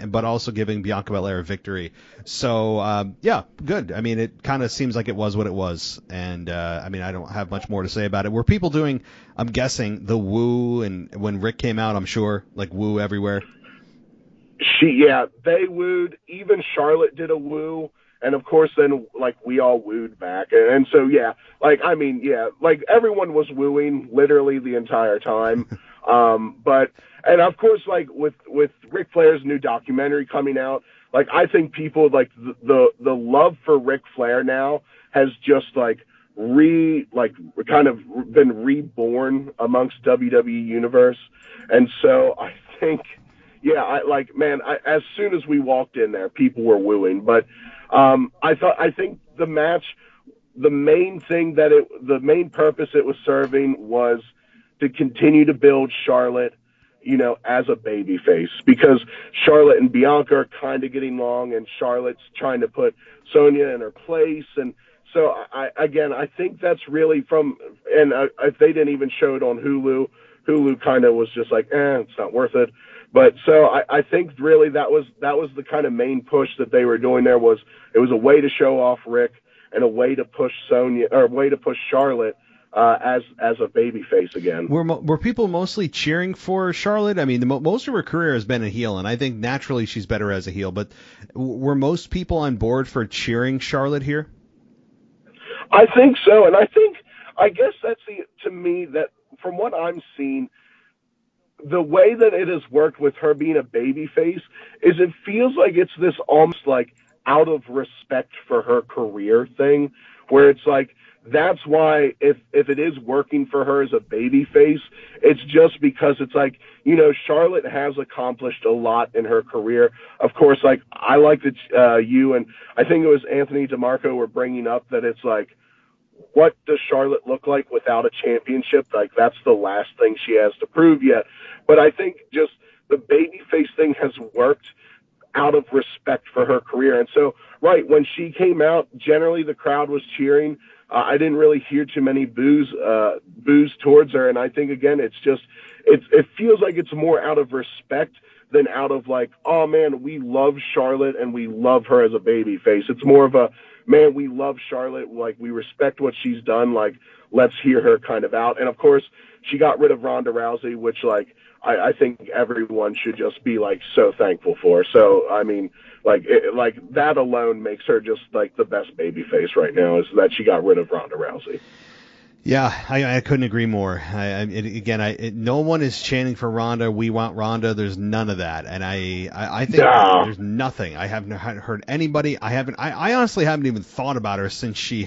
but also giving Bianca Belair a victory. So, yeah, good. I mean, it kind of seems like it was what it was. And, I don't have much more to say about it. Were people doing, I'm guessing, the woo, and when Rick came out, I'm sure, woo everywhere?
They wooed. Even Charlotte did a woo. And of course, then we all wooed back, and so everyone was wooing literally the entire time. And of course, with Ric Flair's new documentary coming out, I think people the love for Ric Flair now has just kind of been reborn amongst WWE Universe, and so I think. Yeah, as soon as we walked in there, people were wooing. But I think the match, the main purpose it was serving was to continue to build Charlotte, as a babyface, because Charlotte and Bianca are kind of getting along, and Charlotte's trying to put Sonya in her place. And so I think that's really if they didn't even show it on Hulu kind of was just it's not worth it. But so I think really that was the kind of main push that they were doing there. It was a way to show off Rick and a way to push Charlotte as a babyface again.
Were people mostly cheering for Charlotte? I mean, most of her career has been a heel, and I think naturally she's better as a heel. But were most people on board for cheering Charlotte here?
I think so, and I guess that's to me that from what I'm seeing, the way that it has worked with her being a babyface is it feels like it's this almost out of respect for her career thing, where it's that's why if it is working for her as a babyface, it's just because it's Charlotte has accomplished a lot in her career. Of course, I like that you and I think it was Anthony DeMarco were bringing up that it's what does Charlotte look like without a championship? That's the last thing she has to prove yet. But I think just the babyface thing has worked out of respect for her career. And so, right, when she came out, generally the crowd was cheering. I didn't really hear too many boos towards her. And I think, again, it feels like it's more out of respect than out of like, oh man, we love Charlotte and we love her as a baby face. It's more of a, man, we love Charlotte. Like, we respect what she's done. Like, let's hear her kind of out. And of course, she got rid of Ronda Rousey, which like, I think everyone should just be like so thankful for. So, I mean, like that alone makes her just like the best baby face right now, is that she got rid of Ronda Rousey.
Yeah, I couldn't agree more. No one is chanting for Ronda. We want Ronda. There's none of that, and I think there's nothing. I haven't heard anybody. I honestly haven't even thought about her since she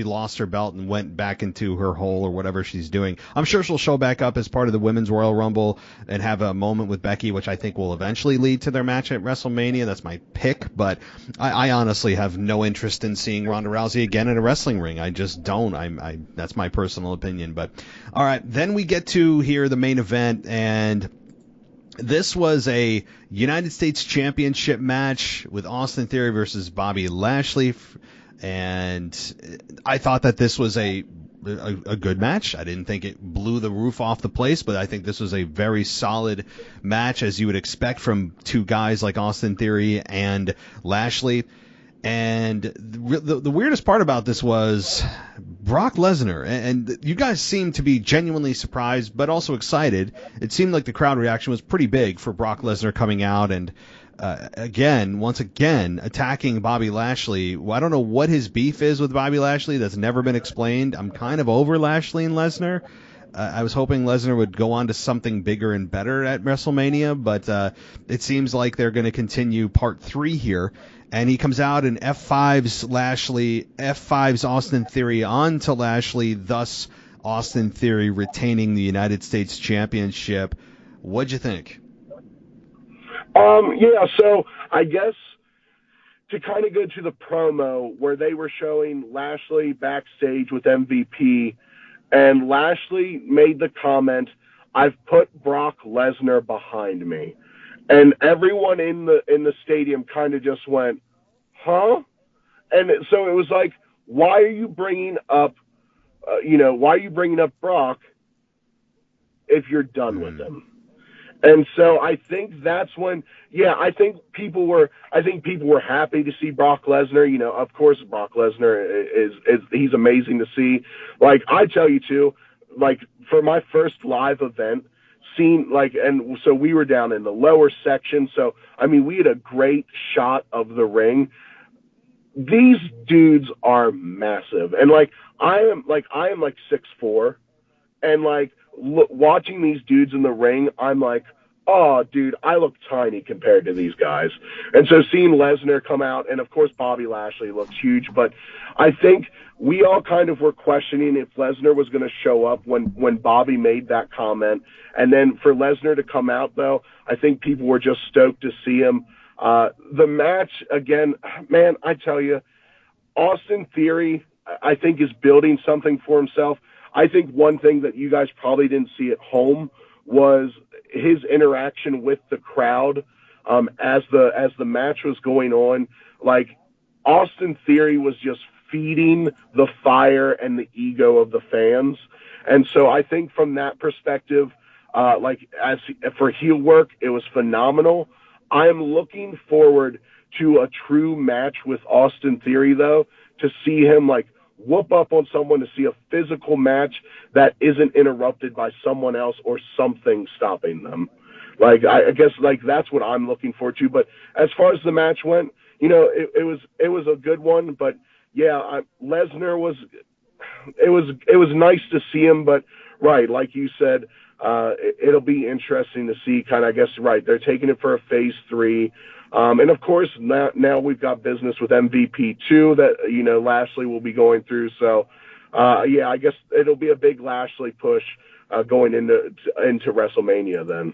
lost her belt and went back into her hole or whatever she's doing. I'm sure she'll show back up as part of the Women's Royal Rumble and have a moment with Becky, which I think will eventually lead to their match at WrestleMania. That's my pick, but I honestly have no interest in seeing Ronda Rousey again in a wrestling ring. I just don't. That's my personal opinion. But all right, then we get to here the main event, and this was a United States Championship match with Austin Theory versus Bobby Lashley, and I thought that this was a good match. I didn't think it blew the roof off the place, but I think this was a very solid match, as you would expect from two guys like Austin Theory and Lashley. And the weirdest part about this was Brock Lesnar, and you guys seemed to be genuinely surprised, but also excited. It seemed like the crowd reaction was pretty big for Brock Lesnar coming out and once again attacking Bobby Lashley. Well, I don't know what his beef is with Bobby Lashley. That's never been explained. I'm kind of over Lashley and Lesnar. I was hoping Lesnar would go on to something bigger and better at WrestleMania, but it seems like they're going to continue part 3 here. And he comes out and F5s Lashley, F5s Austin Theory onto Lashley, thus Austin Theory retaining the United States Championship. What'd you think?
Yeah, so I guess to kind of go to the promo where they were showing Lashley backstage with MVP, and Lashley made the comment, "I've put Brock Lesnar behind me." And everyone in the stadium kind of just went, huh? And so it was like, why are you bringing up, Brock if you're done with him? And so I think that's when, I think people were happy to see Brock Lesnar. You know, of course, Brock Lesnar he's amazing to see. Like, I tell you too, like, for my first live event, and so we were down in the lower section. So, I mean, we had a great shot of the ring. These dudes are massive. And I am 6'4", and watching these dudes in the ring, I'm like, oh, dude, I look tiny compared to these guys. And so seeing Lesnar come out, and of course Bobby Lashley looks huge, but I think we all kind of were questioning if Lesnar was going to show up when Bobby made that comment. And then for Lesnar to come out, though, I think people were just stoked to see him. The match, again, man, I tell you, Austin Theory, I think, is building something for himself. I think one thing that you guys probably didn't see at home was his interaction with the crowd as the match was going on. Like, Austin Theory was just feeding the fire and the ego of the fans. And so I think from that perspective, as for heel work, it was phenomenal. I am looking forward to a true match with Austin Theory, though, to see him whoop up on someone, to see a physical match that isn't interrupted by someone else or something stopping them. I guess that's what I'm looking forward to. But as far as the match went, it was a good one. But yeah, Lesnar it was nice to see him. But right, like you said, it'll be interesting to see. I guess right, they're taking it for a phase 3. And of course, now we've got business with MVP 2 that, Lashley will be going through. So, I guess it'll be a big Lashley push going into WrestleMania then.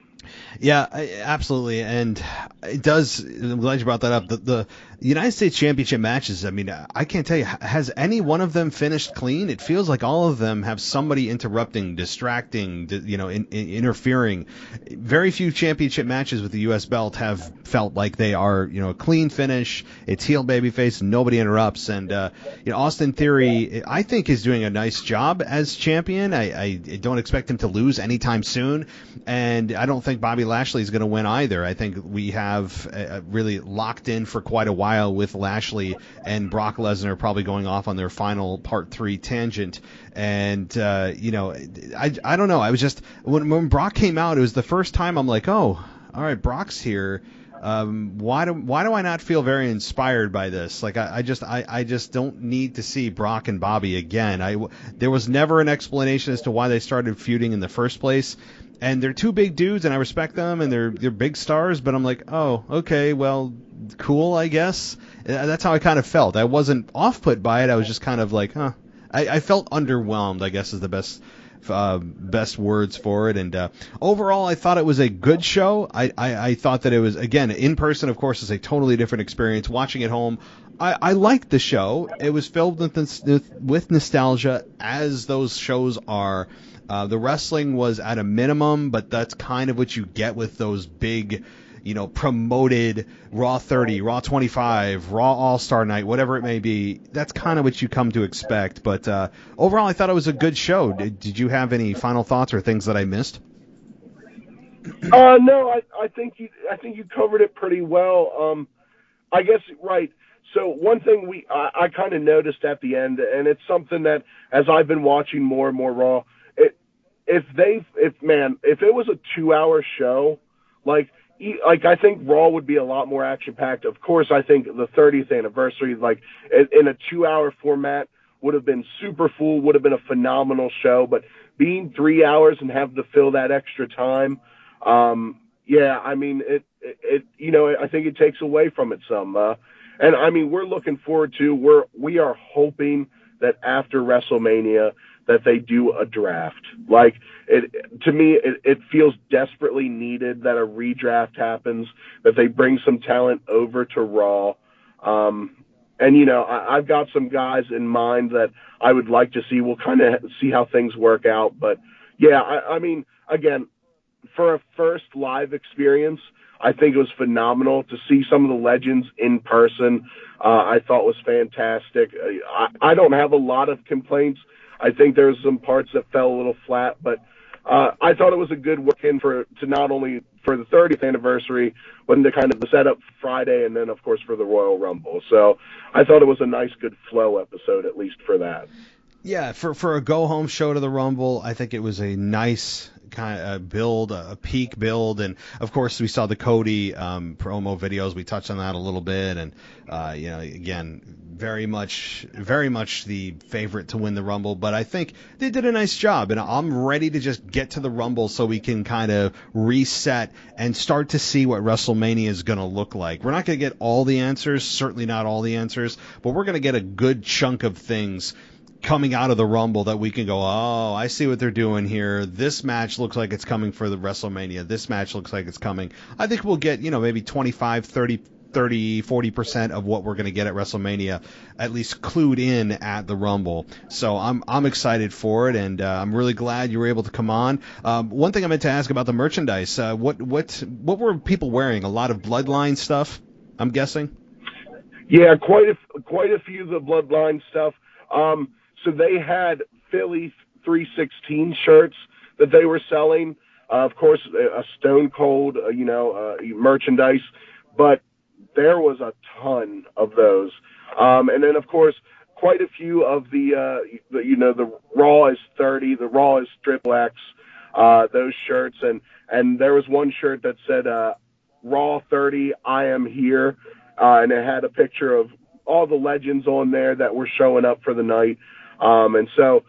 Yeah, absolutely, and it does. I'm glad you brought that up. The United States Championship matches. I mean, I can't tell you, has any one of them finished clean? It feels like all of them have somebody interrupting, distracting, interfering. Very few championship matches with the U.S. belt have felt like they are, a clean finish. It's heel babyface, nobody interrupts, and Austin Theory, I think, is doing a nice job as champion. I don't expect him to lose anytime soon, and I don't think Bobby Lashley is going to win either. I think we have really locked in for quite a while with Lashley and Brock Lesnar probably going off on their final part 3 tangent. And, I don't know. I was just, when Brock came out, it was the first time I'm like, oh, all right, Brock's here. Why do I not feel very inspired by this? Like I just don't need to see Brock and Bobby again. There was never an explanation as to why they started feuding in the first place. And they're two big dudes, and I respect them, and they're big stars. But I'm like, oh, okay, well, cool, I guess. That's how I kind of felt. I wasn't off-put by it. I was just kind of like, huh. I felt underwhelmed, I guess, is the best words for it. And overall, I thought it was a good show. I thought that it was, again, in person, of course, is a totally different experience. Watching at home, I liked the show. It was filled with nostalgia, as those shows are. The wrestling was at a minimum, but that's kind of what you get with those big, promoted Raw 30, Raw 25, Raw All-Star Night, whatever it may be. That's kind of what you come to expect. But overall, I thought it was a good show. Did you have any final thoughts or things that I missed?
No, I think you covered it pretty well. I guess, right. So one thing I kind of noticed at the end, and it's something that as I've been watching more and more Raw, if it was a 2-hour show, like I think Raw would be a lot more action packed. Of course, I think the 30th anniversary, like in a 2-hour format, would have been super full, would have been a phenomenal show. But being 3 hours and have to fill that extra time, I mean, I think it takes away from it some. And I mean, we're looking forward to, we are hoping that after WrestleMania that they do a draft. Like, to me, it feels desperately needed that a redraft happens, that they bring some talent over to Raw. And, I've got some guys in mind that I would like to see. We'll kind of see how things work out. But, yeah, I mean, again, for a first live experience, I think it was phenomenal to see some of the legends in person. I thought was fantastic. I don't have a lot of complaints. I think there's some parts that fell a little flat, but I thought it was a good weekend to not only for the 30th anniversary, but to kind of the setup Friday, and then of course for the Royal Rumble. So I thought it was a nice, good flow episode, at least for that.
Yeah, for a go-home show to the Rumble, I think it was a nice kind of build, a peak build, and of course we saw the Cody promo videos. We touched on that a little bit, and again, very much the favorite to win the Rumble, but I think they did a nice job, and I'm ready to just get to the Rumble so we can kind of reset and start to see what WrestleMania is going to look like. We're not going to get all the answers, certainly not all the answers, but we're going to get a good chunk of things coming out of the Rumble that we can go, oh, I see what they're doing here. This match looks like it's coming for the WrestleMania. This match looks like it's coming. I think we'll get, maybe 25, 30, 40% of what we're going to get at WrestleMania at least clued in at the Rumble. So I'm excited for it, and I'm really glad you were able to come on. One thing I meant to ask about the merchandise, what were people wearing? A lot of Bloodline stuff, I'm guessing?
Yeah, quite a few of the Bloodline stuff. So they had Philly 316 shirts that they were selling. Of course, a Stone Cold, merchandise, but there was a ton of those. And then, of course, quite a few of the Raw is 30, the Raw is Triple X, those shirts. And there was one shirt that said, Raw 30, I am here. And it had a picture of all the legends on there that were showing up for the night. And so,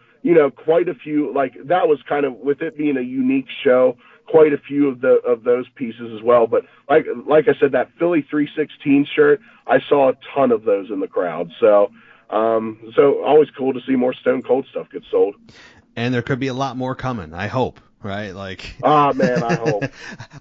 quite a few, like that was kind of, with it being a unique show, quite a few of those pieces as well. But like I said, that Philly 316 shirt, I saw a ton of those in the crowd. So always cool to see more Stone Cold stuff get sold.
And there could be a lot more coming, I hope. right? Like,
oh man, I hope.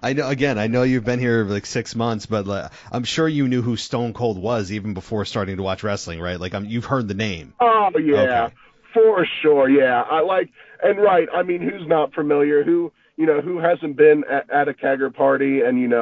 I know you've been here like 6 months, but I'm sure you knew who Stone Cold was even before starting to watch wrestling, right? Like, you've heard the name.
Oh yeah,
okay.
For sure. Yeah, right. I mean, who's not familiar? Who hasn't been at a kegger party and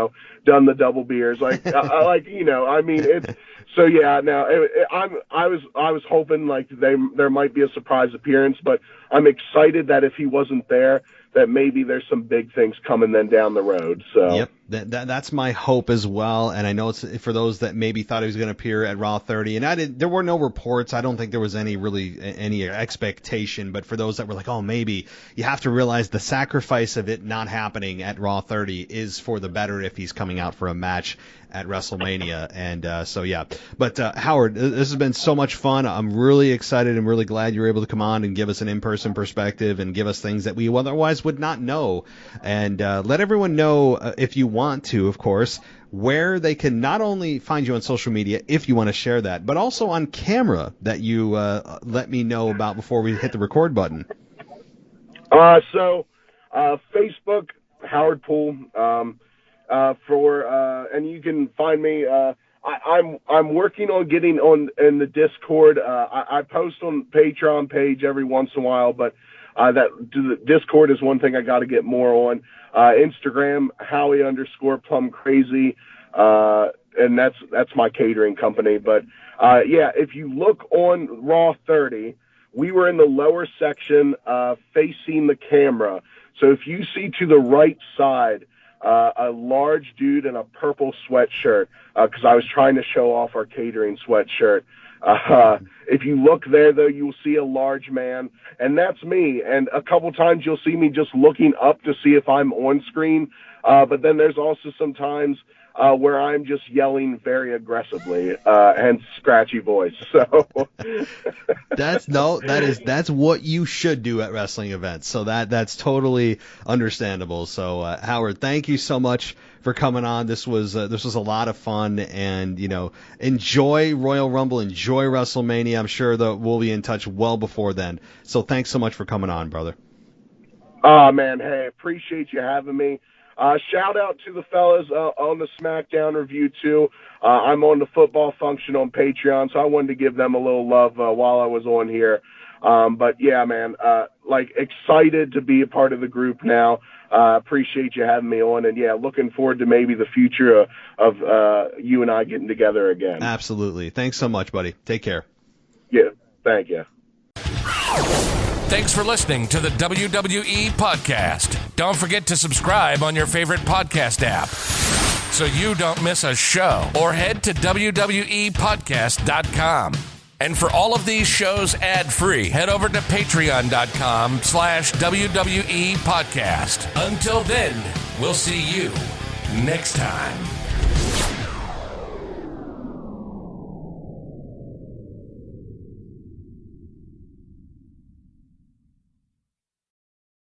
done the double beers? Like, I mean, it's so yeah. Now, I was hoping like there might be a surprise appearance, but I'm excited that if he wasn't there, that maybe there's some big things coming then down the road. So
yep, that's my hope as well. And I know it's for those that maybe thought he was going to appear at Raw 30, and there were no reports. I don't think there was any expectation. But for those that were like, oh, maybe, you have to realize the sacrifice of it not happening at Raw 30 is for the better if he's coming out for a match at WrestleMania. And so yeah, but Howard, this has been so much fun. I'm really excited and really glad you're able to come on and give us an in-person perspective and give us things that we otherwise would not know. And let everyone know, if you want to, of course, where they can not only find you on social media, if you want to share that, but also on camera that you let me know about before we hit the record button.
So Facebook, Howard Poole, and you can find me. I'm working on getting on in the Discord. I post on Patreon page every once in a while, but the Discord is one thing I got to get more on. Instagram, Howie_plumcrazy, and that's my catering company. But yeah, if you look on Raw 30, we were in the lower section facing the camera. So if you see to the right side, a large dude in a purple sweatshirt, because I was trying to show off our catering sweatshirt. If you look there, though, you'll see a large man, and that's me. And a couple times you'll see me just looking up to see if I'm on screen. But then there's also some times where I'm just yelling very aggressively, and scratchy voice. So
that's what you should do at wrestling events. So that's totally understandable. So Howard, thank you so much for coming on. This was a lot of fun, and enjoy Royal Rumble, enjoy WrestleMania. I'm sure that we'll be in touch well before then. So thanks so much for coming on, brother.
Oh man, hey, appreciate you having me. Shout out to the fellas on the SmackDown review too. I'm on the football function on Patreon, so I wanted to give them a little love while I was on here. But yeah, man, excited to be a part of the group now. Appreciate you having me on, and yeah, looking forward to maybe the future of you and I getting together again.
Absolutely. Thanks so much, buddy. Take care.
Yeah, thank you.
Thanks for listening to the WWE Podcast. Don't forget to subscribe on your favorite podcast app so you don't miss a show, or head to WWEpodcast.com. And for all of these shows ad-free, head over to patreon.com/WWE Podcast. Until then, we'll see you next time.